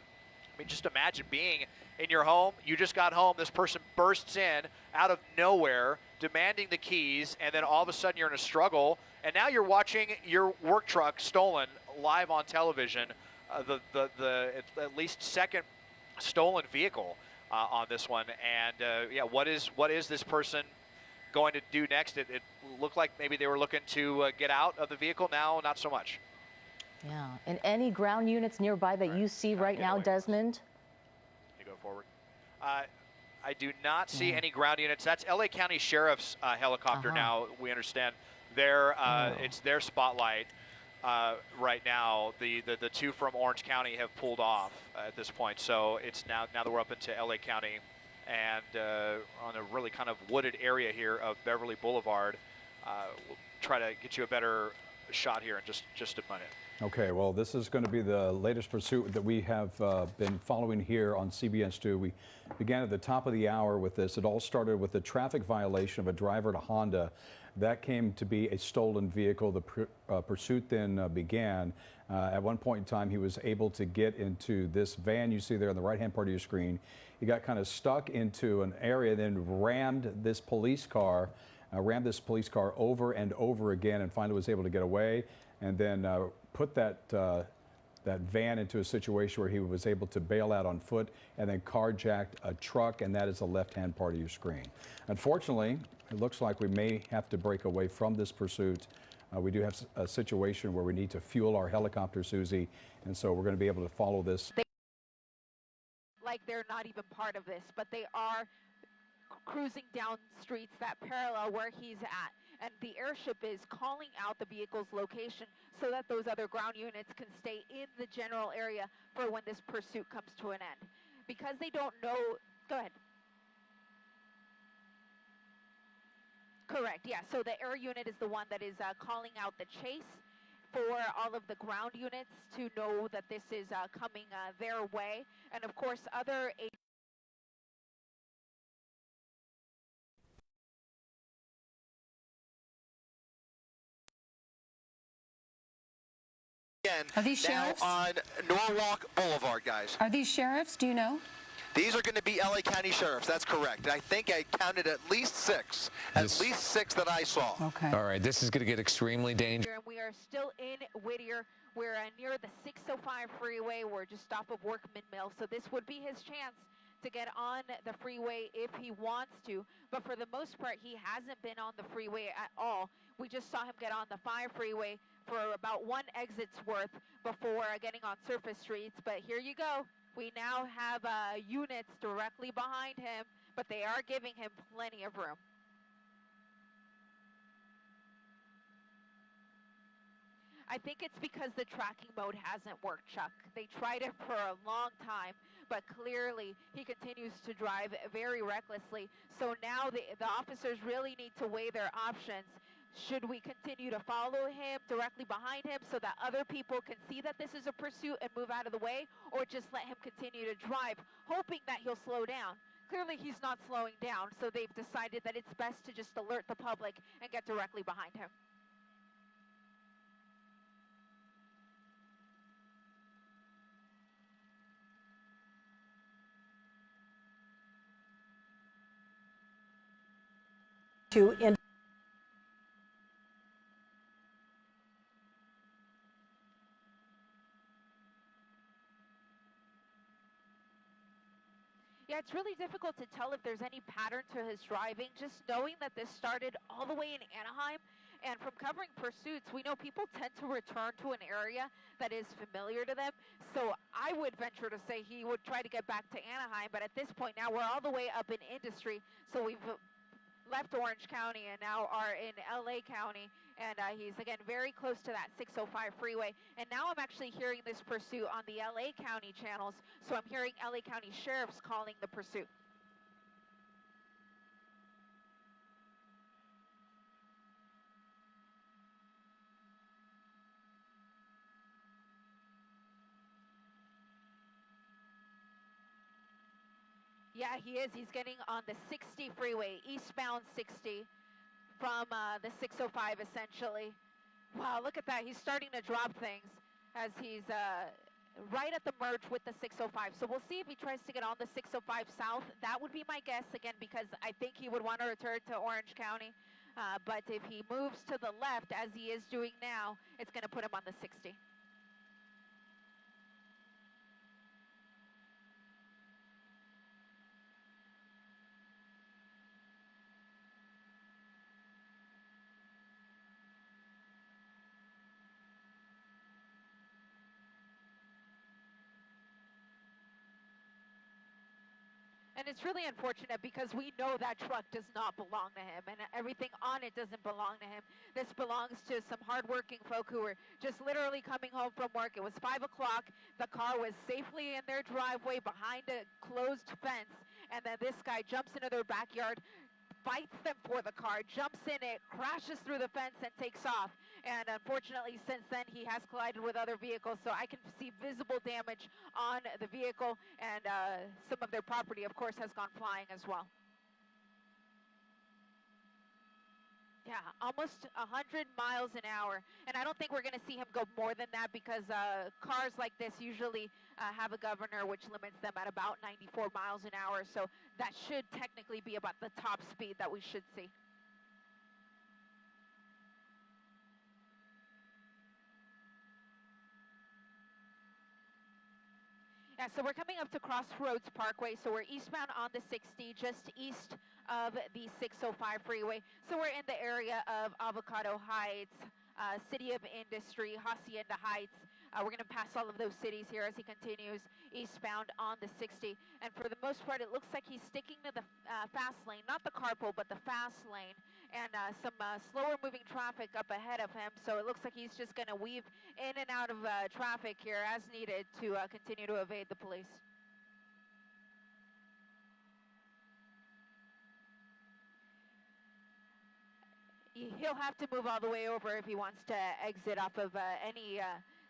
Speaker 10: I mean, just imagine being in your home. You just got home. This person bursts in out of nowhere, demanding the keys, and then all of a sudden you're in a struggle, and now you're watching your work truck stolen live on television. The at least second stolen vehicle on this one, and what is this person going to do next? It looked like maybe they were looking to get out of the vehicle. Now, not so much.
Speaker 9: Yeah. And any ground units nearby that you see right now, Desmond?
Speaker 10: You go forward. I do not see any ground units. That's LA County Sheriff's helicopter now, we understand. It's their spotlight right now. The two from Orange County have pulled off at this point. So it's now that we're up into LA County and on a really kind of wooded area here of Beverly Boulevard. We'll try to get you a better shot here in just a minute.
Speaker 8: Okay, well, this is going to be the latest pursuit that we have been following here on CBS 2. We began at the top of the hour with this. It all started with a traffic violation of a driver at a Honda. That came to be a stolen vehicle. The pursuit then began. At one point in time, he was able to get into this van you see there on the right-hand part of your screen. He got kind of stuck into an area, then rammed this police car over and over again, and finally was able to get away, and then put that van into a situation where he was able to bail out on foot and then carjacked a truck, and that is the left-hand part of your screen. Unfortunately, it looks like we may have to break away from this pursuit. We do have a situation where we need to fuel our helicopter, Susie, and so we're going to be able to follow this.
Speaker 6: Like they're not even part of this, but they are cruising down streets that parallel where he's at. And the airship is calling out the vehicle's location so that those other ground units can stay in the general area for when this pursuit comes to an end. Because they don't know, go ahead. Correct, yeah, so the air unit is the one that is calling out the chase for all of the ground units to know that this is coming their way. And of course, other
Speaker 11: Are these sheriffs?
Speaker 1: Now on Norwalk Boulevard, guys.
Speaker 11: Are these sheriffs? Do you know?
Speaker 1: These are going to be LA County sheriffs. That's correct. I think I counted at least six. At least six that I saw.
Speaker 11: Okay.
Speaker 2: All right, this is going to get extremely dangerous.
Speaker 6: We are still in Whittier. We're near the 605 freeway. We're just off of Workman Mill. So this would be his chance to get on the freeway if he wants to. But for the most part, he hasn't been on the freeway at all. We just saw him get on the 5 freeway for about 1 exit's worth before getting on surface streets. But here you go. We now have units directly behind him, but they are giving him plenty of room. I think it's because the tracking mode hasn't worked, Chuck. They tried it for a long time, but clearly he continues to drive very recklessly. So now the officers really need to weigh their options. Should we continue to follow him directly behind him so that other people can see that this is a pursuit and move out of the way, or just let him continue to drive, hoping that he'll slow down? Clearly he's not slowing down, so they've decided that it's best to just alert the public and get directly behind him. Yeah, it's really difficult to tell if there's any pattern to his driving, just knowing that this started all the way in Anaheim. And from covering pursuits, we know people tend to return to an area that is familiar to them. So I would venture to say he would try to get back to Anaheim. But at this point now, we're all the way up in Industry. So we've left Orange County and now are in LA County. And he's, again, very close to that 605 freeway. And now I'm actually hearing this pursuit on the LA County channels. So I'm hearing LA County sheriffs calling the pursuit. Yeah, he is. He's getting on the 60 freeway, eastbound 60 from the 605 essentially. Wow, look at that. He's starting to drop things as he's right at the merge with the 605. So we'll see if he tries to get on the 605 south. That would be my guess, again, because I think he would want to return to Orange County. But if he moves to the left, as he is doing now, it's going to put him on the 60. And it's really unfortunate because we know that truck does not belong to him, and everything on it doesn't belong to him. This belongs to some hardworking folk who were just literally coming home from work. It was 5 o'clock. The car was safely in their driveway behind a closed fence, and then this guy jumps into their backyard, fights them for the car, jumps in it, crashes through the fence, and takes off. And unfortunately, since then, he has collided with other vehicles, so I can see visible damage on the vehicle, and some of their property, of course, has gone flying as well. Yeah, almost 100 miles an hour, and I don't think we're going to see him go more than that because cars like this usually have a governor which limits them at about 94 miles an hour, so that should technically be about the top speed that we should see. Yeah, so we're coming up to Crossroads Parkway, so we're eastbound on the 60, just east of the 605 freeway. So we're in the area of Avocado Heights, City of Industry, Hacienda Heights. We're going to pass all of those cities here as he continues eastbound on the 60. And for the most part, it looks like he's sticking to the fast lane, not the carpool, but the fast lane. And some slower moving traffic up ahead of him. So it looks like he's just going to weave in and out of traffic here as needed to continue to evade the police. He'll have to move all the way over if he wants to exit off of any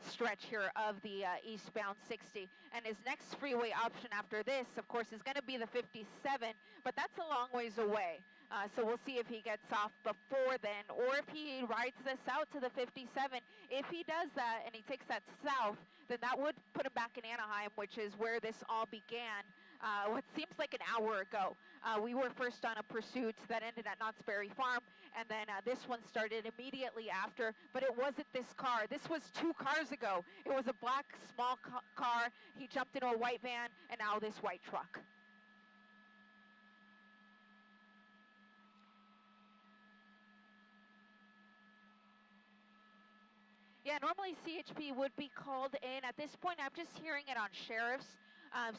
Speaker 6: stretch here of the eastbound 60. And his next freeway option after this, of course, is going to be the 57, but that's a long ways away. So we'll see if he gets off before then, or if he rides this out to the 57. If he does that and he takes that south, then that would put him back in Anaheim, which is where this all began. What seems like an hour ago. We were first on a pursuit that ended at Knott's Berry Farm, and then this one started immediately after, but it wasn't this car. This was 2 cars ago. It was a black small car. He jumped into a white van, and now this white truck. Yeah, normally CHP would be called in. At this point, I'm just hearing it on sheriffs.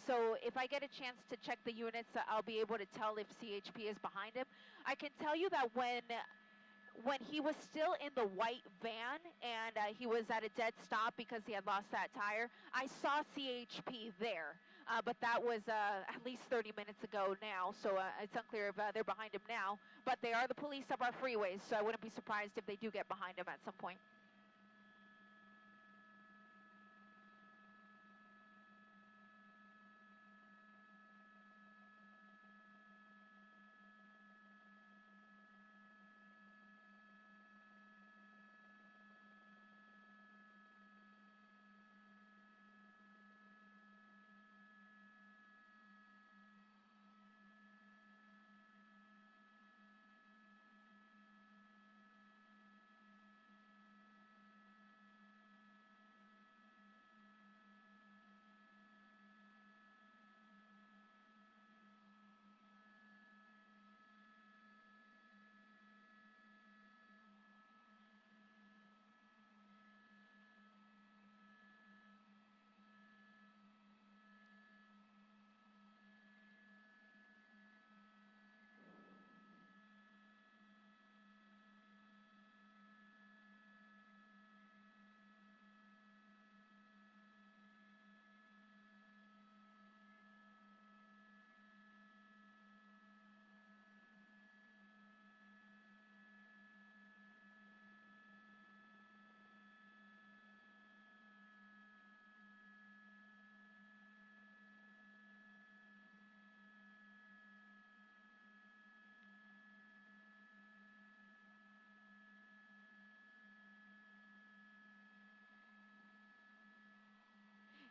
Speaker 6: So if I get a chance to check the units, I'll be able to tell if CHP is behind him. I can tell you that when he was still in the white van and he was at a dead stop because he had lost that tire, I saw CHP there. But that was at least 30 minutes ago now, so it's unclear if they're behind him now. But they are the police of our freeways, so I wouldn't be surprised if they do get behind him at some point.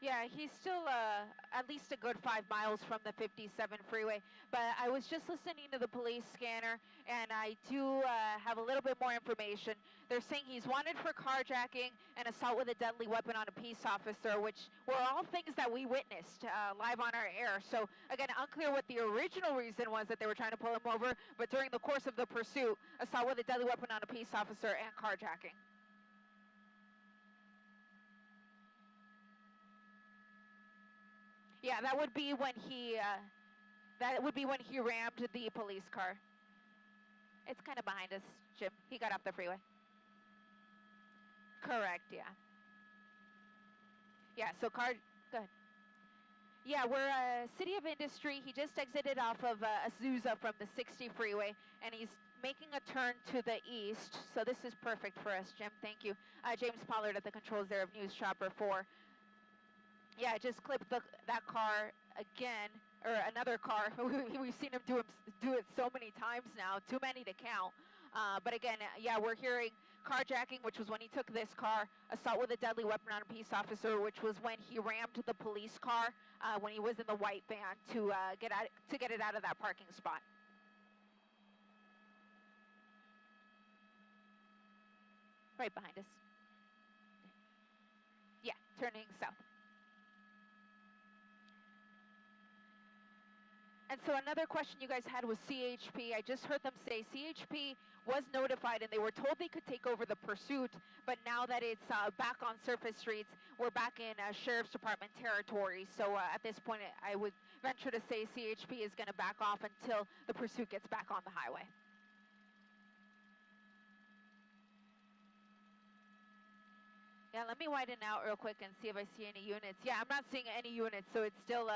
Speaker 6: Yeah, he's still at least a good 5 miles from the 57 freeway. But I was just listening to the police scanner, and I do have a little bit more information. They're saying he's wanted for carjacking and assault with a deadly weapon on a peace officer, which were all things that we witnessed live on our air. So, again, unclear what the original reason was that they were trying to pull him over, but during the course of the pursuit, assault with a deadly weapon on a peace officer and carjacking. Yeah, that would be when he that would be when he rammed the police car. It's kind of behind us, Jim. He got off the freeway. Correct, yeah. Yeah, so car, go ahead. Yeah, we're City of Industry. He just exited off of Azusa from the 60 freeway, and he's making a turn to the east. So this is perfect for us, Jim. Thank you. James Pollard at the controls there of News Chopper 4. Yeah, just clipped that car again, or another car. We've seen him do it so many times now, too many to count. But again, yeah, we're hearing carjacking, which was when he took this car, assault with a deadly weapon on a peace officer, which was when he rammed the police car when he was in the white van to get it out of that parking spot. Right behind us. Yeah, turning south. And so another question you guys had was CHP. I just heard them say CHP was notified and they were told they could take over the pursuit, but now that it's back on surface streets, we're back in Sheriff's Department territory. So at this point, I would venture to say CHP is going to back off until the pursuit gets back on the highway. Yeah, let me widen out real quick and see if I see any units. Yeah, I'm not seeing any units, so it's still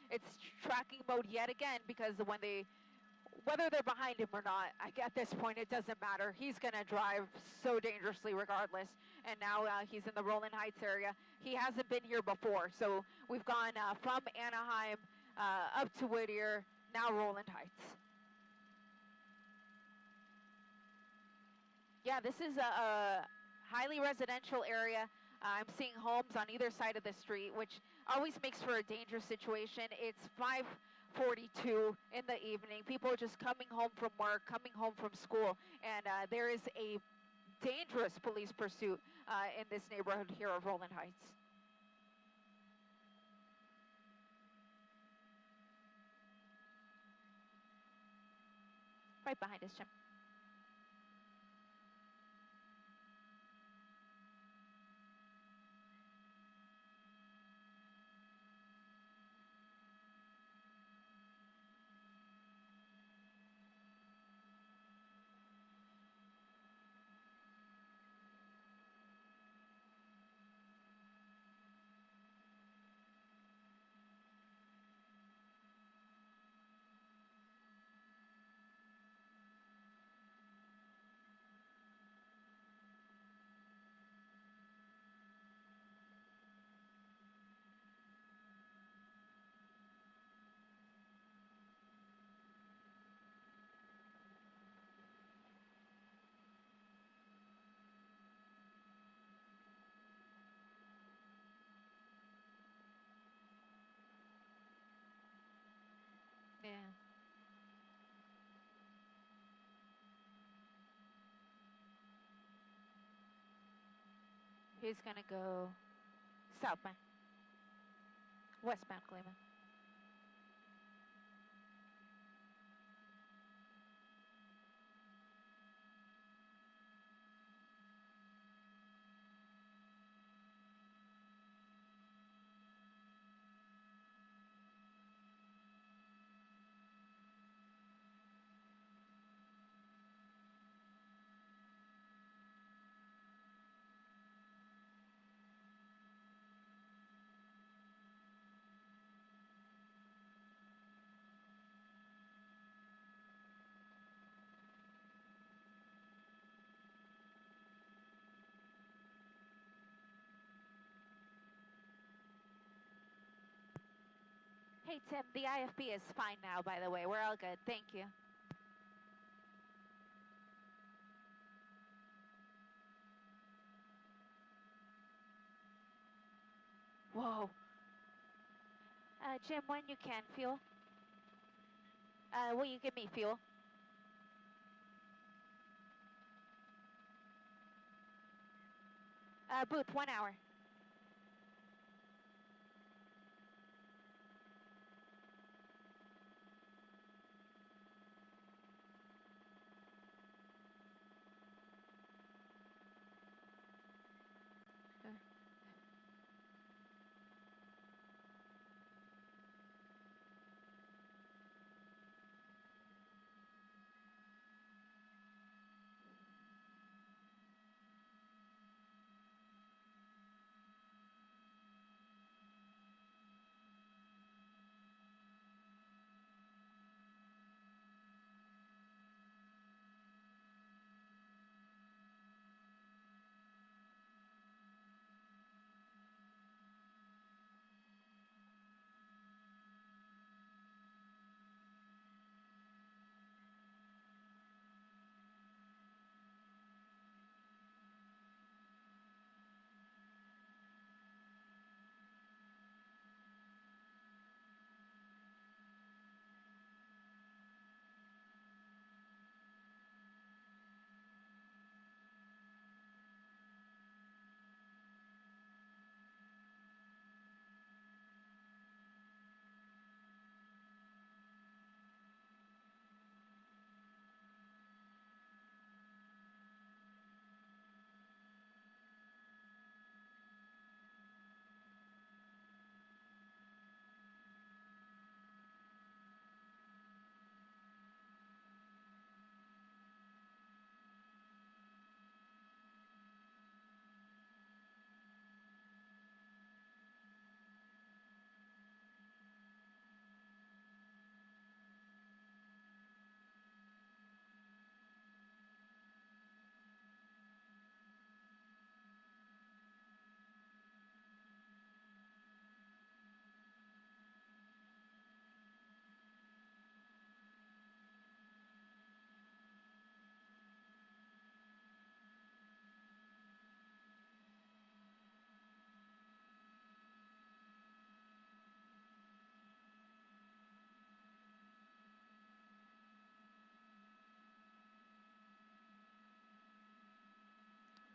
Speaker 6: it's tracking mode yet again, because whether they're behind him or not, at this point it doesn't matter. He's gonna drive so dangerously regardless. And now he's in the Roland Heights area. He hasn't been here before, so we've gone from Anaheim up to Whittier, now Roland Heights. Yeah, this is a highly residential area. I'm seeing homes on either side of the street, which always makes for a dangerous situation. It's 5:42 in the evening. People are just coming home from work, coming home from school, and there is a dangerous police pursuit in this neighborhood here of Roland Heights. Right behind us, Jim. Yeah. He's gonna go southbound, westbound, Cleveland. Hey, Tim, the IFB is fine now, by the way. We're all good. Thank you. Whoa. Jim, when you can, fuel. Will you give me fuel? Booth, 1 hour.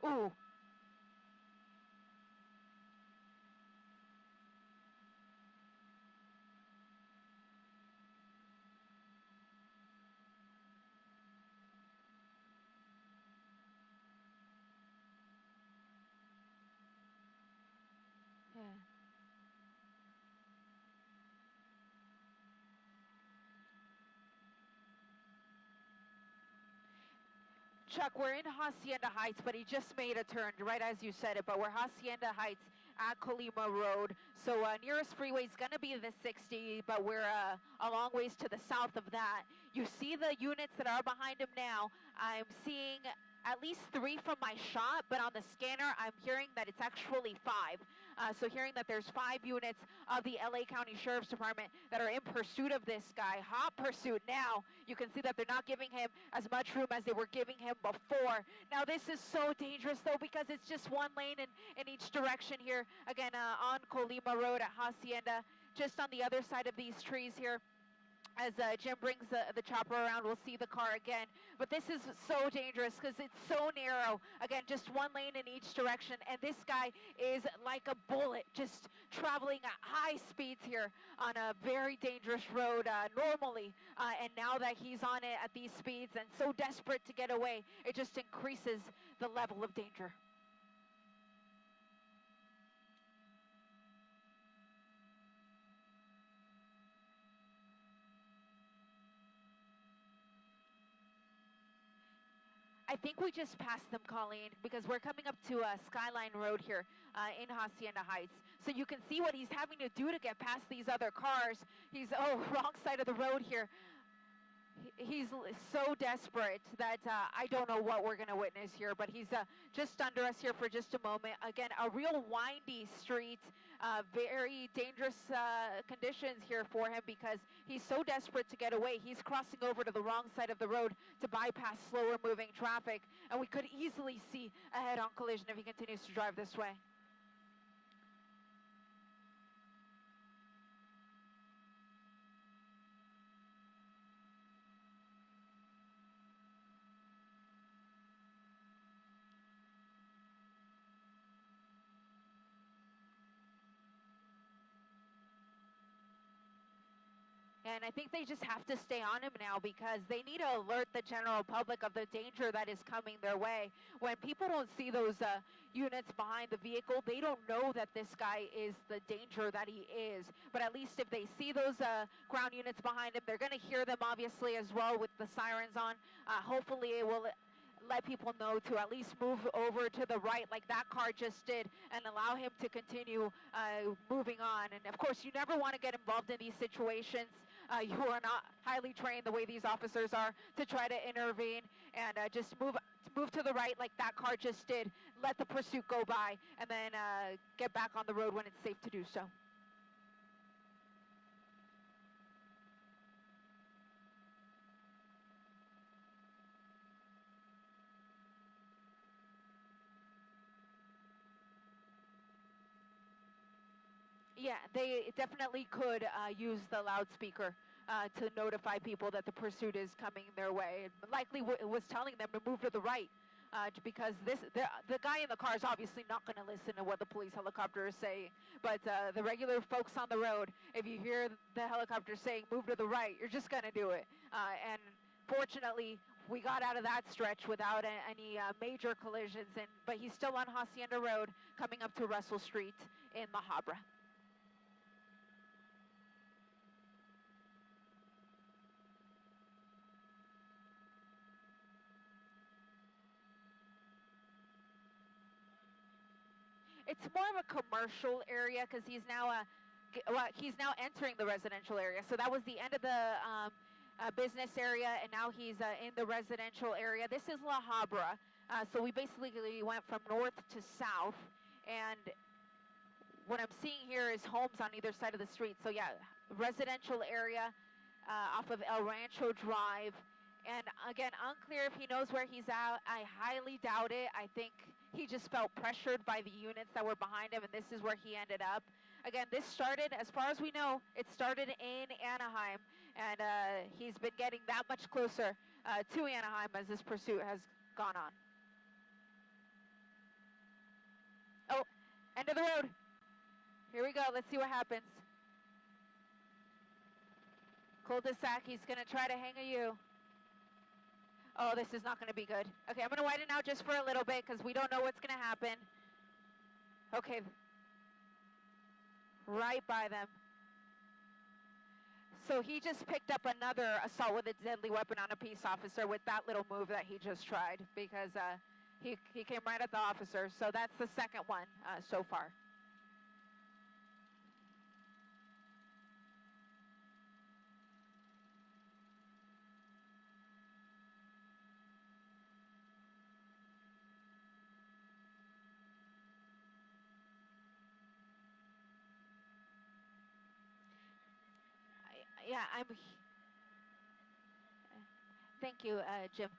Speaker 6: Ooh. Yeah. Chuck, we're in Hacienda Heights, but he just made a turn, right as you said it, but we're Hacienda Heights at Colima Road. So nearest freeway is going to be the 60, but we're a long ways to the south of that. You see the units that are behind him now. I'm seeing at least 3 from my shot, but on the scanner, I'm hearing that it's actually 5. So hearing that there's 5 units of the LA County Sheriff's Department that are in pursuit of this guy. Hot pursuit now. You can see that they're not giving him as much room as they were giving him before. Now this is so dangerous though, because it's just one lane in each direction here. Again, on Colima Road at Hacienda, just on the other side of these trees here. As Jim brings the chopper around, we'll see the car again. But this is so dangerous because it's so narrow. Again, just one lane in each direction. And this guy is like a bullet, just traveling at high speeds here on a very dangerous road normally. And now that he's on it at these speeds and so desperate to get away, it just increases the level of danger. I think we just passed them, Colleen, because we're coming up to Skyline Road here in Hacienda Heights. So you can see what he's having to do to get past these other cars. He's, wrong side of the road here. He's so desperate that I don't know what we're going to witness here, but he's just under us here for just a moment. Again, a real windy street, very dangerous conditions here for him because he's so desperate to get away. He's crossing over to the wrong side of the road to bypass slower moving traffic, and we could easily see a head-on collision if he continues to drive this way. And I think they just have to stay on him now because they need to alert the general public of the danger that is coming their way. When people don't see those units behind the vehicle, they don't know that this guy is the danger that he is. But at least if they see those ground units behind him, they're going to hear them obviously as well with the sirens on. Hopefully it will let people know to at least move over to the right like that car just did and allow him to continue moving on. And of course, you never want to get involved in these situations. You are not highly trained the way these officers are to try to intervene, and just move to the right like that car just did. Let the pursuit go by and then get back on the road when it's safe to do so. Yeah, they definitely could use the loudspeaker to notify people that the pursuit is coming their way. It likely was telling them to move to the right because the guy in the car is obviously not going to listen to what the police helicopter is saying. But the regular folks on the road, if you hear the helicopter saying move to the right, you're just going to do it. And fortunately, we got out of that stretch without any major collisions. But he's still on Hacienda Road coming up to Russell Street in La Habra. It's more of a commercial area because he's now entering the residential area. So that was the end of the business area, and now he's in the residential area. This is La Habra. So we basically went from north to south, and what I'm seeing here is homes on either side of the street. So yeah, residential area off of El Rancho Drive. And again, unclear if he knows where he's at. I highly doubt it. I think he just felt pressured by the units that were behind him, and this is where he ended up. Again, this started, as far as we know, it started in Anaheim, and he's been getting that much closer to Anaheim as this pursuit has gone on. End of the road. Here we go. Let's see what happens. Cul-de-sac. He's going to try to hang a U. Oh, this is not going to be good. Okay, I'm going to widen out just for a little bit because we don't know what's going to happen. Okay. Right by them. So he just picked up another assault with a deadly weapon on a peace officer with that little move that he just tried because he came right at the officer. So that's the second one so far. Yeah, thank you, Jim.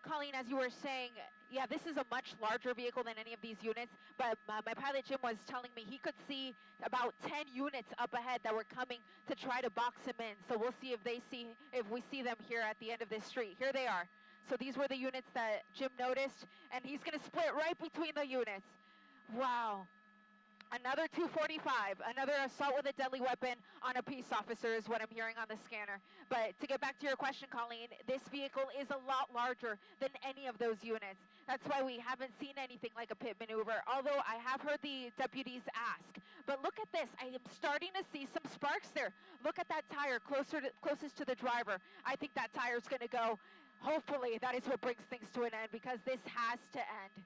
Speaker 6: Colleen, as you were saying, yeah, this is a much larger vehicle than any of these units, but my pilot Jim was telling me he could see about 10 units up ahead that were coming to try to box him in. So we'll see if we see them here at the end of this street. Here they are. So these were the units that Jim noticed, and he's going to split right between the units. Wow. Another 245, another assault with a deadly weapon on a peace officer is what I'm hearing on the scanner. But to get back to your question, Colleen, this vehicle is a lot larger than any of those units. That's why we haven't seen anything like a pit maneuver, although I have heard the deputies ask. But look at this. I am starting to see some sparks there. Look at that tire closest to the driver. I think that tire is going to go. Hopefully, that is what brings things to an end because this has to end.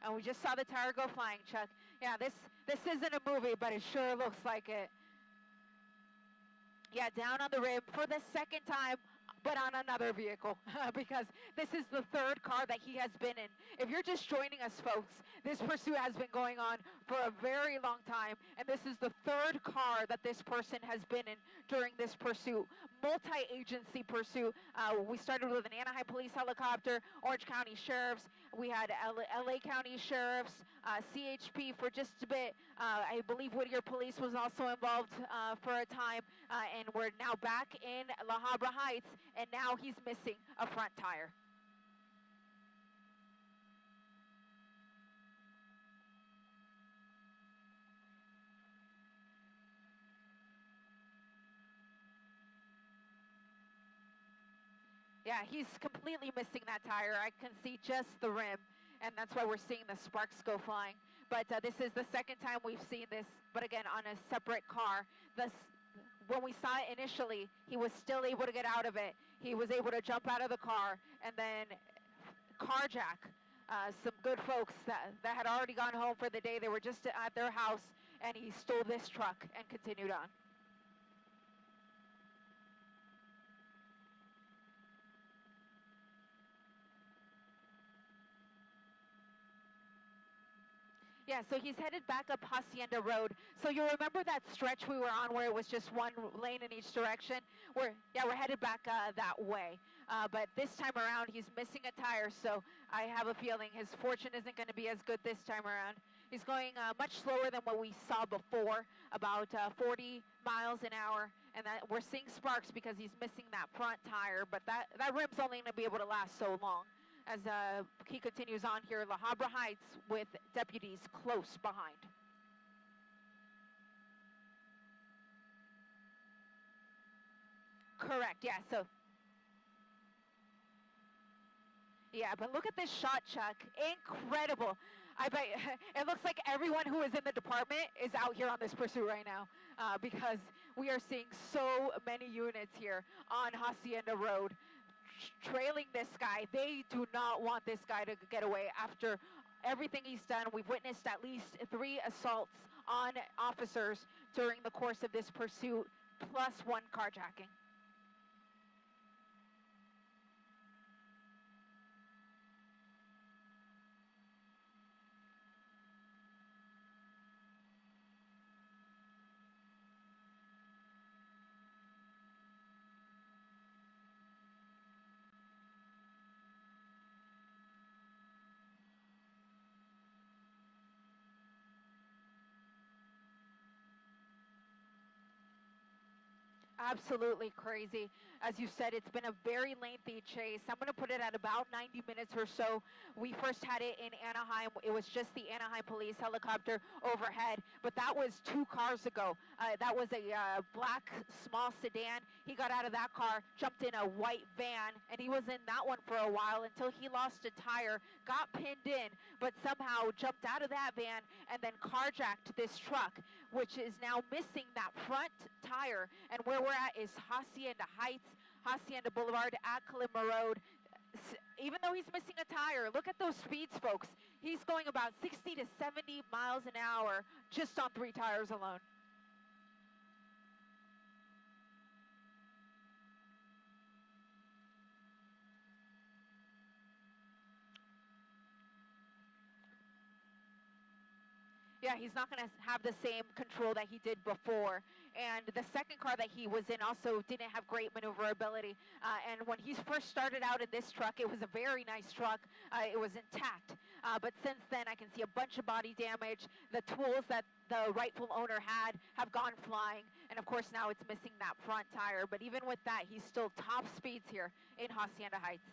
Speaker 6: And we just saw the tire go flying, Chuck. Yeah, this isn't a movie, but it sure looks like it. Yeah, down on the rim for the second time, but on another vehicle, because this is the third car that he has been in. If you're just joining us, folks, this pursuit has been going on for a very long time, and this is the third car that this person has been in during this pursuit. Multi-agency pursuit. We started with an Anaheim Police helicopter, Orange County Sheriffs. We had LA County Sheriffs, CHP for just a bit. I believe Whittier Police was also involved for a time, and we're now back in La Habra Heights, and now he's missing a front tire. Yeah, he's completely missing that tire. I can see just the rim, and that's why we're seeing the sparks go flying. But this is the second time we've seen this, but again, on a separate car. When we saw it initially, he was still able to get out of it. He was able to jump out of the car and then carjack some good folks that had already gone home for the day. They were just at their house, and he stole this truck and continued on. Yeah, so he's headed back up Hacienda Road. So you remember that stretch we were on where it was just one lane in each direction? We're headed back that way. But this time around, he's missing a tire, so I have a feeling his fortune isn't going to be as good this time around. He's going much slower than what we saw before, about 40 miles an hour, and that we're seeing sparks because he's missing that front tire, but that rim's only going to be able to last so long. As he continues on here, La Habra Heights with deputies close behind. Correct, yeah, so. Yeah, but look at this shot, Chuck. Incredible. I bet it looks like everyone who is in the department is out here on this pursuit right now because we are seeing so many units here on Hacienda Road trailing this guy. They do not want this guy to get away after everything he's done. We've witnessed at least 3 assaults on officers during the course of this pursuit, plus 1 carjacking. Absolutely crazy. As you said, it's been a very lengthy chase. I'm going to put it at about 90 minutes or so. We first had it in Anaheim. It was just the Anaheim police helicopter overhead, but that was 2 cars ago. That was a black small sedan. He got out of that car, jumped in a white van, and he was in that one for a while until he lost a tire, got pinned in, but somehow jumped out of that van and then carjacked this truck, which is now missing that front tire. And where we're at is Hacienda Heights, Hacienda Boulevard at Colima Road. Even though he's missing a tire, look at those speeds, folks. He's going about 60 to 70 miles an hour just on 3 tires alone. Yeah, he's not going to have the same control that he did before. And the second car that he was in also didn't have great maneuverability. And when he first started out in this truck, it was a very nice truck. It was intact. But since then, I can see a bunch of body damage. The tools that the rightful owner had have gone flying. And of course, now it's missing that front tire. But even with that, he's still top speeds here in Hacienda Heights.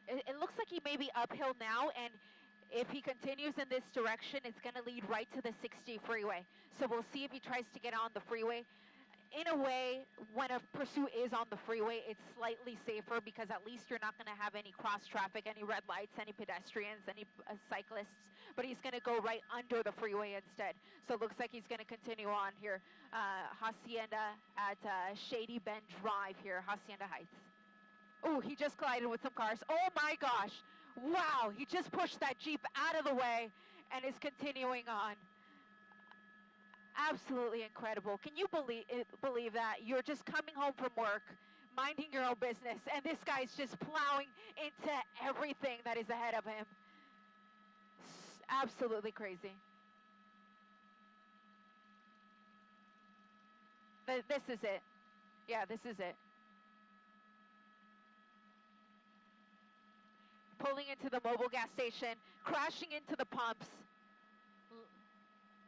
Speaker 6: It looks like he may be uphill now, and if he continues in this direction, it's going to lead right to the 60 freeway. So we'll see if he tries to get on the freeway. In a way, when a pursuit is on the freeway, it's slightly safer because at least you're not going to have any cross traffic, any red lights, any pedestrians, any cyclists. But he's going to go right under the freeway instead. So it looks like he's going to continue on here. Hacienda at Shady Bend Drive here, Hacienda Heights. Oh, he just collided with some cars. Oh my gosh. Wow, he just pushed that Jeep out of the way and is continuing on. Absolutely incredible. Can you believe that? You're just coming home from work, minding your own business, and this guy's just plowing into everything that is ahead of him. Absolutely crazy. This is it. Yeah, this is it. Pulling into the Mobil gas station, crashing into the pumps.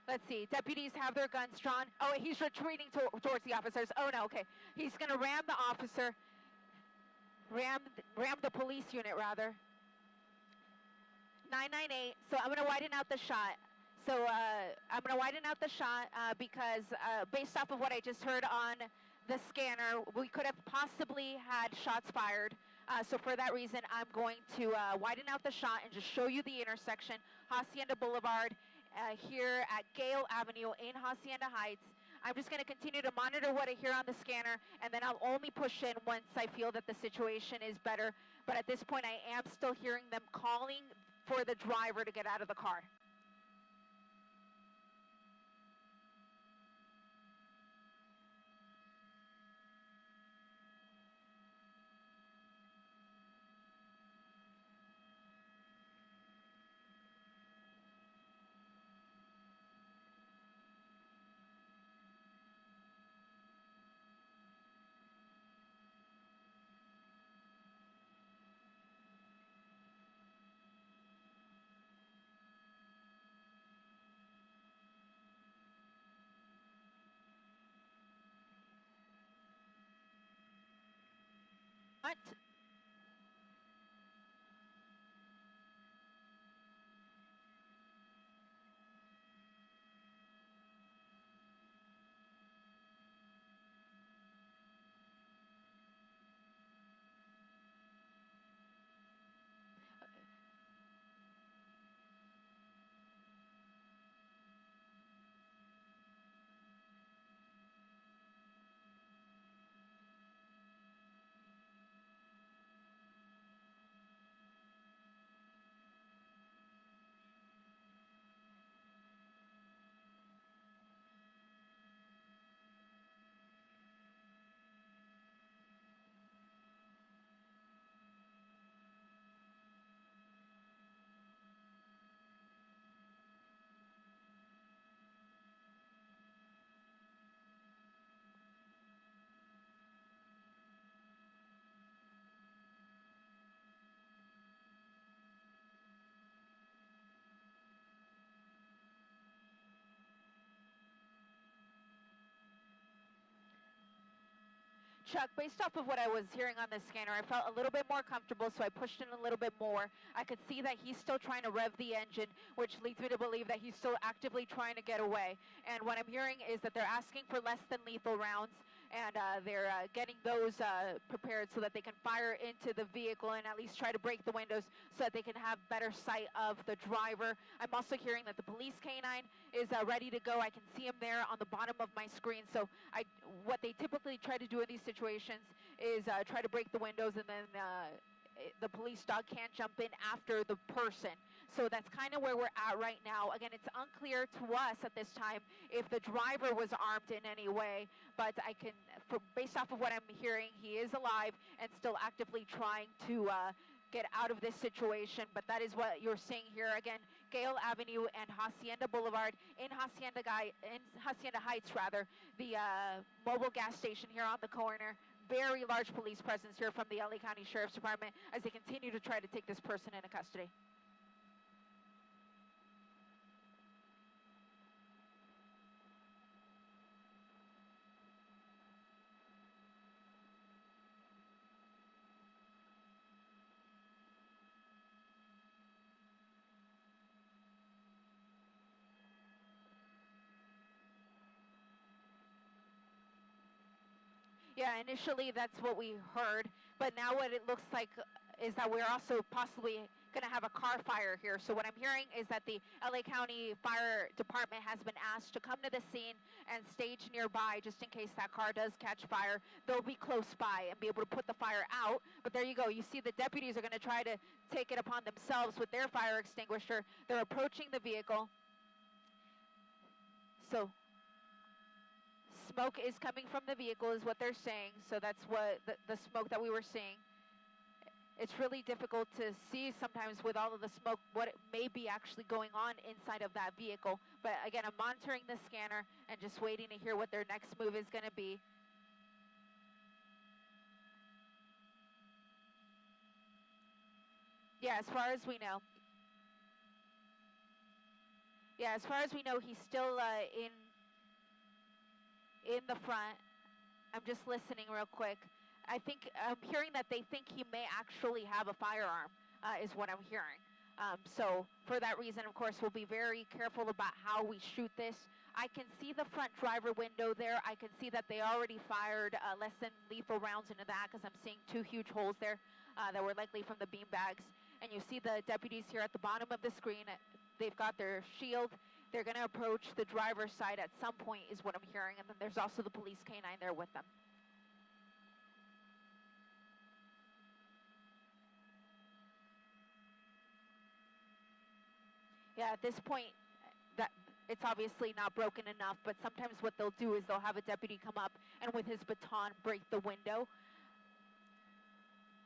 Speaker 6: Let's see, deputies have their guns drawn. Oh, he's retreating towards the officers. Oh no, okay. He's gonna ram the officer, ram the police unit rather. 998, so I'm gonna widen out the shot. So I'm gonna widen out the shot because based off of what I just heard on the scanner, we could have possibly had shots fired. So for that reason, I'm going to widen out the shot and just show you the intersection, Hacienda Boulevard, here at Gale Avenue in Hacienda Heights. I'm just going to continue to monitor what I hear on the scanner, and then I'll only push in once I feel that the situation is better. But at this point, I am still hearing them calling for the driver to get out of the car. What? Chuck, based off of what I was hearing on the scanner, I felt a little bit more comfortable, so I pushed in a little bit more. I could see that he's still trying to rev the engine, which leads me to believe that he's still actively trying to get away. And what I'm hearing is that they're asking for less than lethal rounds, and they're getting those prepared so that they can fire into the vehicle and at least try to break the windows so that they can have better sight of the driver. I'm also hearing that the police canine is ready to go. I can see him there on the bottom of my screen. So what they typically try to do in these situations is try to break the windows, and then the police dog can't jump in after the person. So that's kind of where we're at right now. Again, it's unclear to us at this time if the driver was armed in any way, but based off of what I'm hearing, he is alive and still actively trying to get out of this situation. But that is what you're seeing here. Again, Gale Avenue and Hacienda Boulevard. In Hacienda Heights, the mobile gas station here on the corner. Very large police presence here from the LA County Sheriff's Department as they continue to try to take this person into custody. Yeah, initially that's what we heard, but now what it looks like is that we're also possibly going to have a car fire here. So what I'm hearing is that the LA County Fire Department has been asked to come to the scene and stage nearby just in case that car does catch fire. They'll be close by and be able to put the fire out. But there you go. You see the deputies are going to try to take it upon themselves with their fire extinguisher. They're approaching the vehicle. So smoke is coming from the vehicle is what they're saying. So that's what the smoke that we were seeing. It's really difficult to see sometimes with all of the smoke what may be actually going on inside of that vehicle. But again, I'm monitoring the scanner and just waiting to hear what their next move is going to be. Yeah, as far as we know. Yeah, as far as we know, he's still in the front. I'm just listening real quick. I'm hearing that they think he may actually have a firearm, is what I'm hearing. So for that reason, of course, we'll be very careful about how we shoot this. I can see the front driver window there. I can see that they already fired less than lethal rounds into that because I'm seeing 2 huge holes there that were likely from the bean bags. And you see the deputies here at the bottom of the screen. They've got their shield. They're going to approach the driver's side at some point is what I'm hearing. And then there's also the police canine there with them. Yeah, at this point, that it's obviously not broken enough, but sometimes what they'll do is they'll have a deputy come up and with his baton break the window.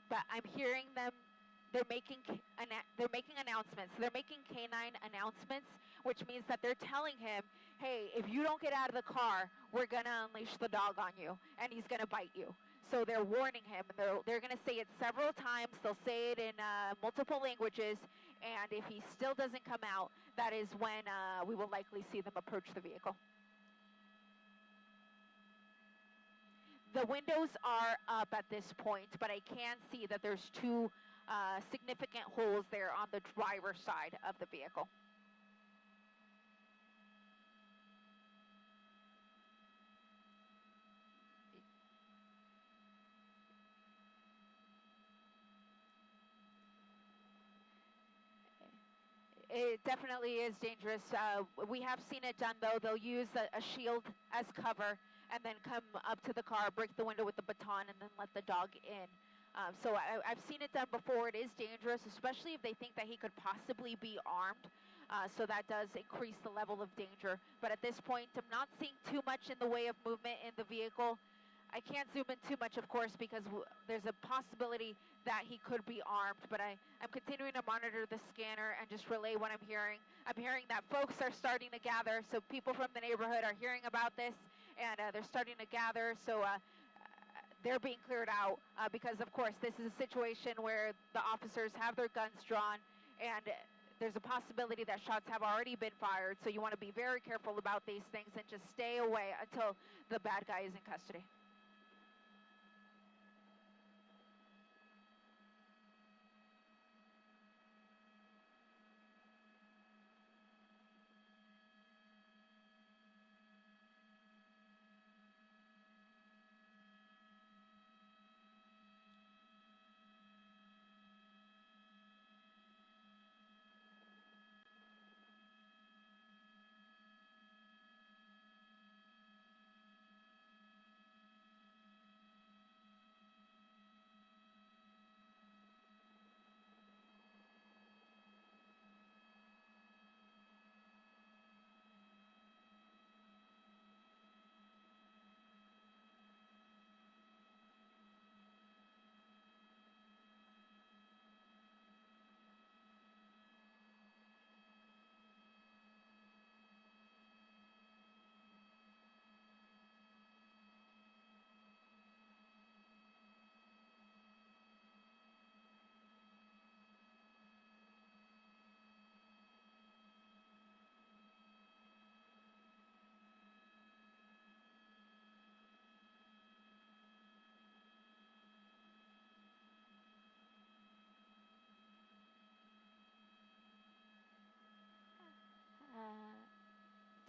Speaker 6: But I'm hearing them, they're making announcements. They're making canine announcements, which means that they're telling him, hey, if you don't get out of the car, we're going to unleash the dog on you, and he's going to bite you. So they're warning him. They're going to say it several times. They'll say it in multiple languages. And if he still doesn't come out, that is when we will likely see them approach the vehicle. The windows are up at this point, but I can see that there's 2 significant holes there on the driver's side of the vehicle. It definitely is dangerous. We have seen it done, though. They'll use a shield as cover and then come up to the car, break the window with the baton, and then let the dog in. So I've seen it done before. It is dangerous, especially if they think that he could possibly be armed. So that does increase the level of danger. But at this point, I'm not seeing too much in the way of movement in the vehicle. I can't zoom in too much, of course, because there's a possibility that he could be armed, but I'm continuing to monitor the scanner and just relay what I'm hearing. I'm hearing that folks are starting to gather, so people from the neighborhood are hearing about this, and they're starting to gather, so they're being cleared out because, of course, this is a situation where the officers have their guns drawn, and there's a possibility that shots have already been fired, so you want to be very careful about these things and just stay away until the bad guy is in custody.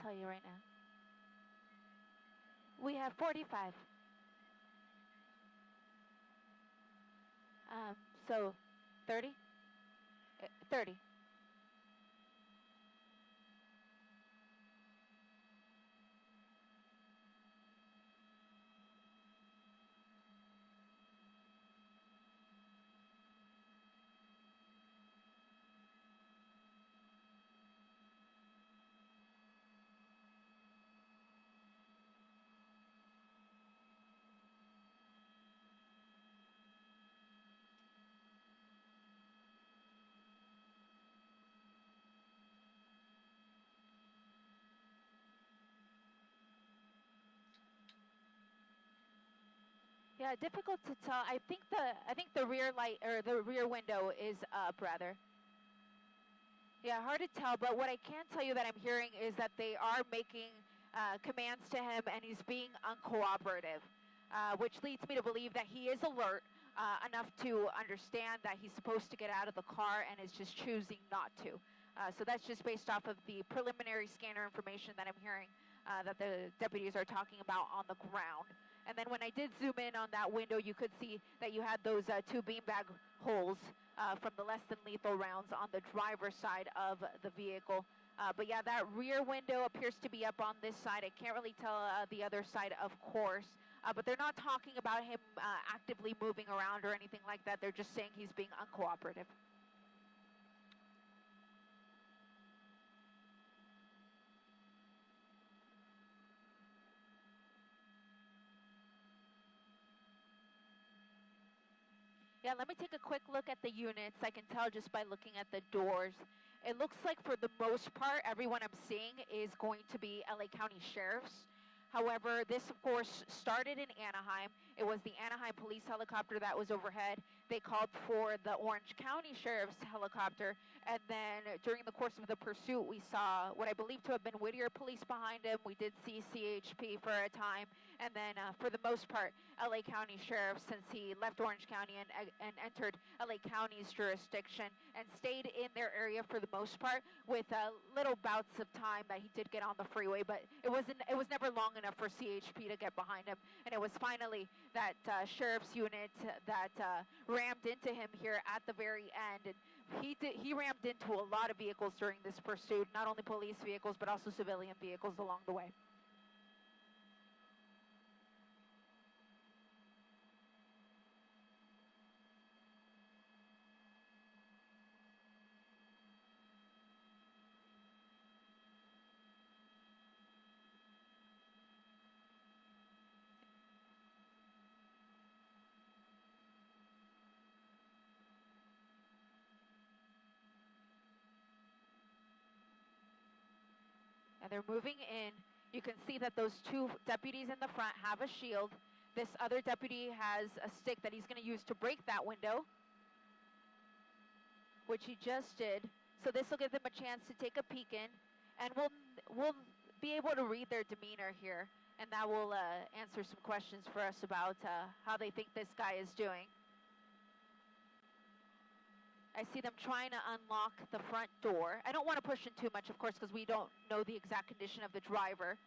Speaker 6: tell you right now. We have 45. So 30? 30. Yeah, difficult to tell. I think the rear light or the rear window is up rather. Yeah, hard to tell, but what I can tell you that I'm hearing is that they are making commands to him and he's being uncooperative, which leads me to believe that he is alert enough to understand that he's supposed to get out of the car and is just choosing not to. So that's just based off of the preliminary scanner information that I'm hearing that the deputies are talking about on the ground. And then when I did zoom in on that window, you could see that you had those 2 beanbag holes from the less than lethal rounds on the driver's side of the vehicle. But yeah, that rear window appears to be up on this side. I can't really tell the other side, of course. But they're not talking about him actively moving around or anything like that. They're just saying he's being uncooperative. Yeah, let me take a quick look at the units. I can tell just by looking at the doors. It looks like for the most part, everyone I'm seeing is going to be LA County Sheriffs. However, this, of course, started in Anaheim. It was the Anaheim police helicopter that was overhead. They called for the Orange County Sheriff's helicopter. And then during the course of the pursuit, we saw what I believe to have been Whittier police behind him. We did see CHP for a time. And then for the most part, LA County Sheriff, since he left Orange County and entered LA County's jurisdiction and stayed in their area for the most part, with little bouts of time that he did get on the freeway. But it was never long enough for CHP to get behind him, and it was finally that sheriff's unit that rammed into him here at the very end. And he rammed into a lot of vehicles during this pursuit, not only police vehicles but also civilian vehicles along the way. And they're moving in. You can see that those 2 deputies in the front have a shield. This other deputy has a stick that he's going to use to break that window, which he just did. So this will give them a chance to take a peek in, and we'll be able to read their demeanor here, and that will answer some questions for us about how they think this guy is doing. I see them trying to unlock the front door. I don't want to push in too much, of course, because we don't know the exact condition of the driver.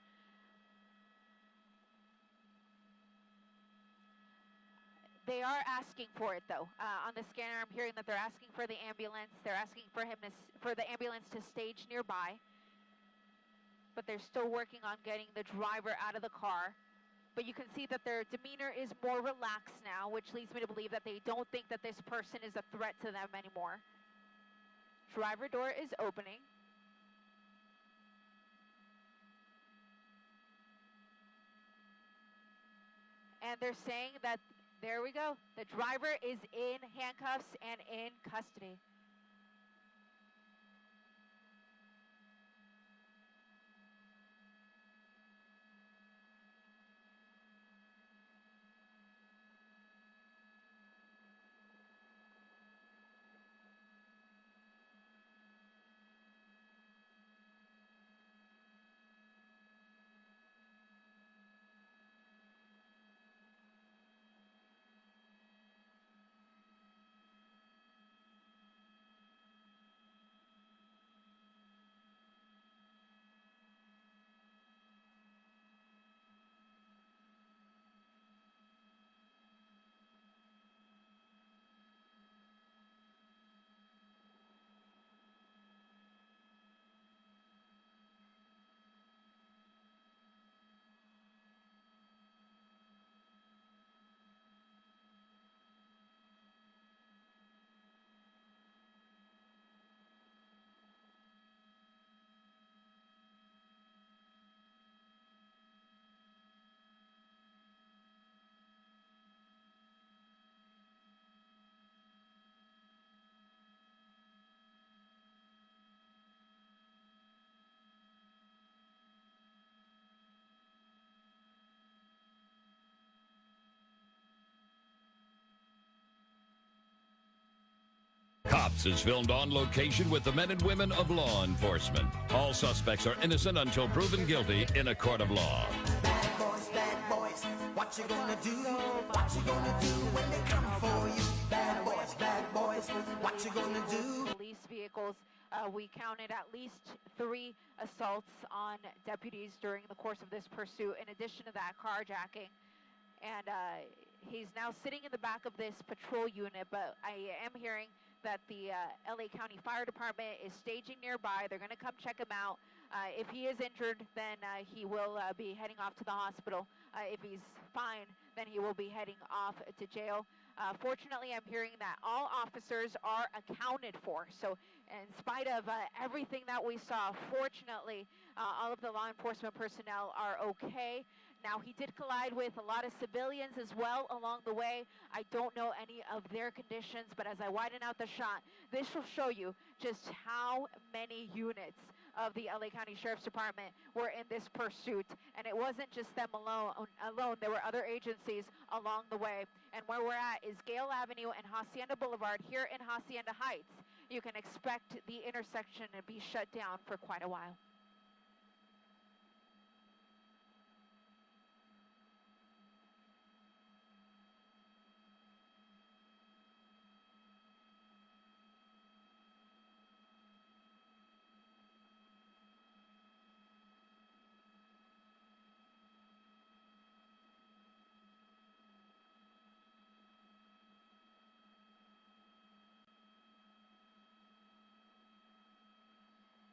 Speaker 6: They are asking for it, though. On the scanner, I'm hearing that they're asking for the ambulance. They're asking for the ambulance to stage nearby. But they're still working on getting the driver out of the car. But you can see that their demeanor is more relaxed now, which leads me to believe that they don't think that this person is a threat to them anymore. Driver door is opening. And they're saying that, there we go, the driver is in handcuffs and in custody.
Speaker 12: Cops is filmed on location with the men and women of law enforcement. All suspects are innocent until proven guilty in a court of law.
Speaker 13: Bad boys, what you gonna do? What you gonna do when they come for you? Bad boys, what you gonna do?
Speaker 6: Police vehicles. We counted at least 3 assaults on deputies during the course of this pursuit, in addition to that carjacking. And he's now sitting in the back of this patrol unit, but I am hearing that the LA County Fire Department is staging nearby. They're going to come check him out. If he is injured, then he will be heading off to the hospital. If he's fine, then he will be heading off to jail. Fortunately, I'm hearing that all officers are accounted for. So in spite of everything that we saw, fortunately, all of the law enforcement personnel are okay. Now, he did collide with a lot of civilians as well along the way. I don't know any of their conditions, but as I widen out the shot, this will show you just how many units of the LA County Sheriff's Department were in this pursuit. And it wasn't just them alone. There were other agencies along the way. And where we're at is Gale Avenue and Hacienda Boulevard here in Hacienda Heights. You can expect the intersection to be shut down for quite a while.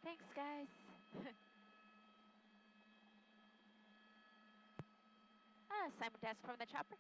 Speaker 6: Thanks, guys. Simon Desk from the Chopper.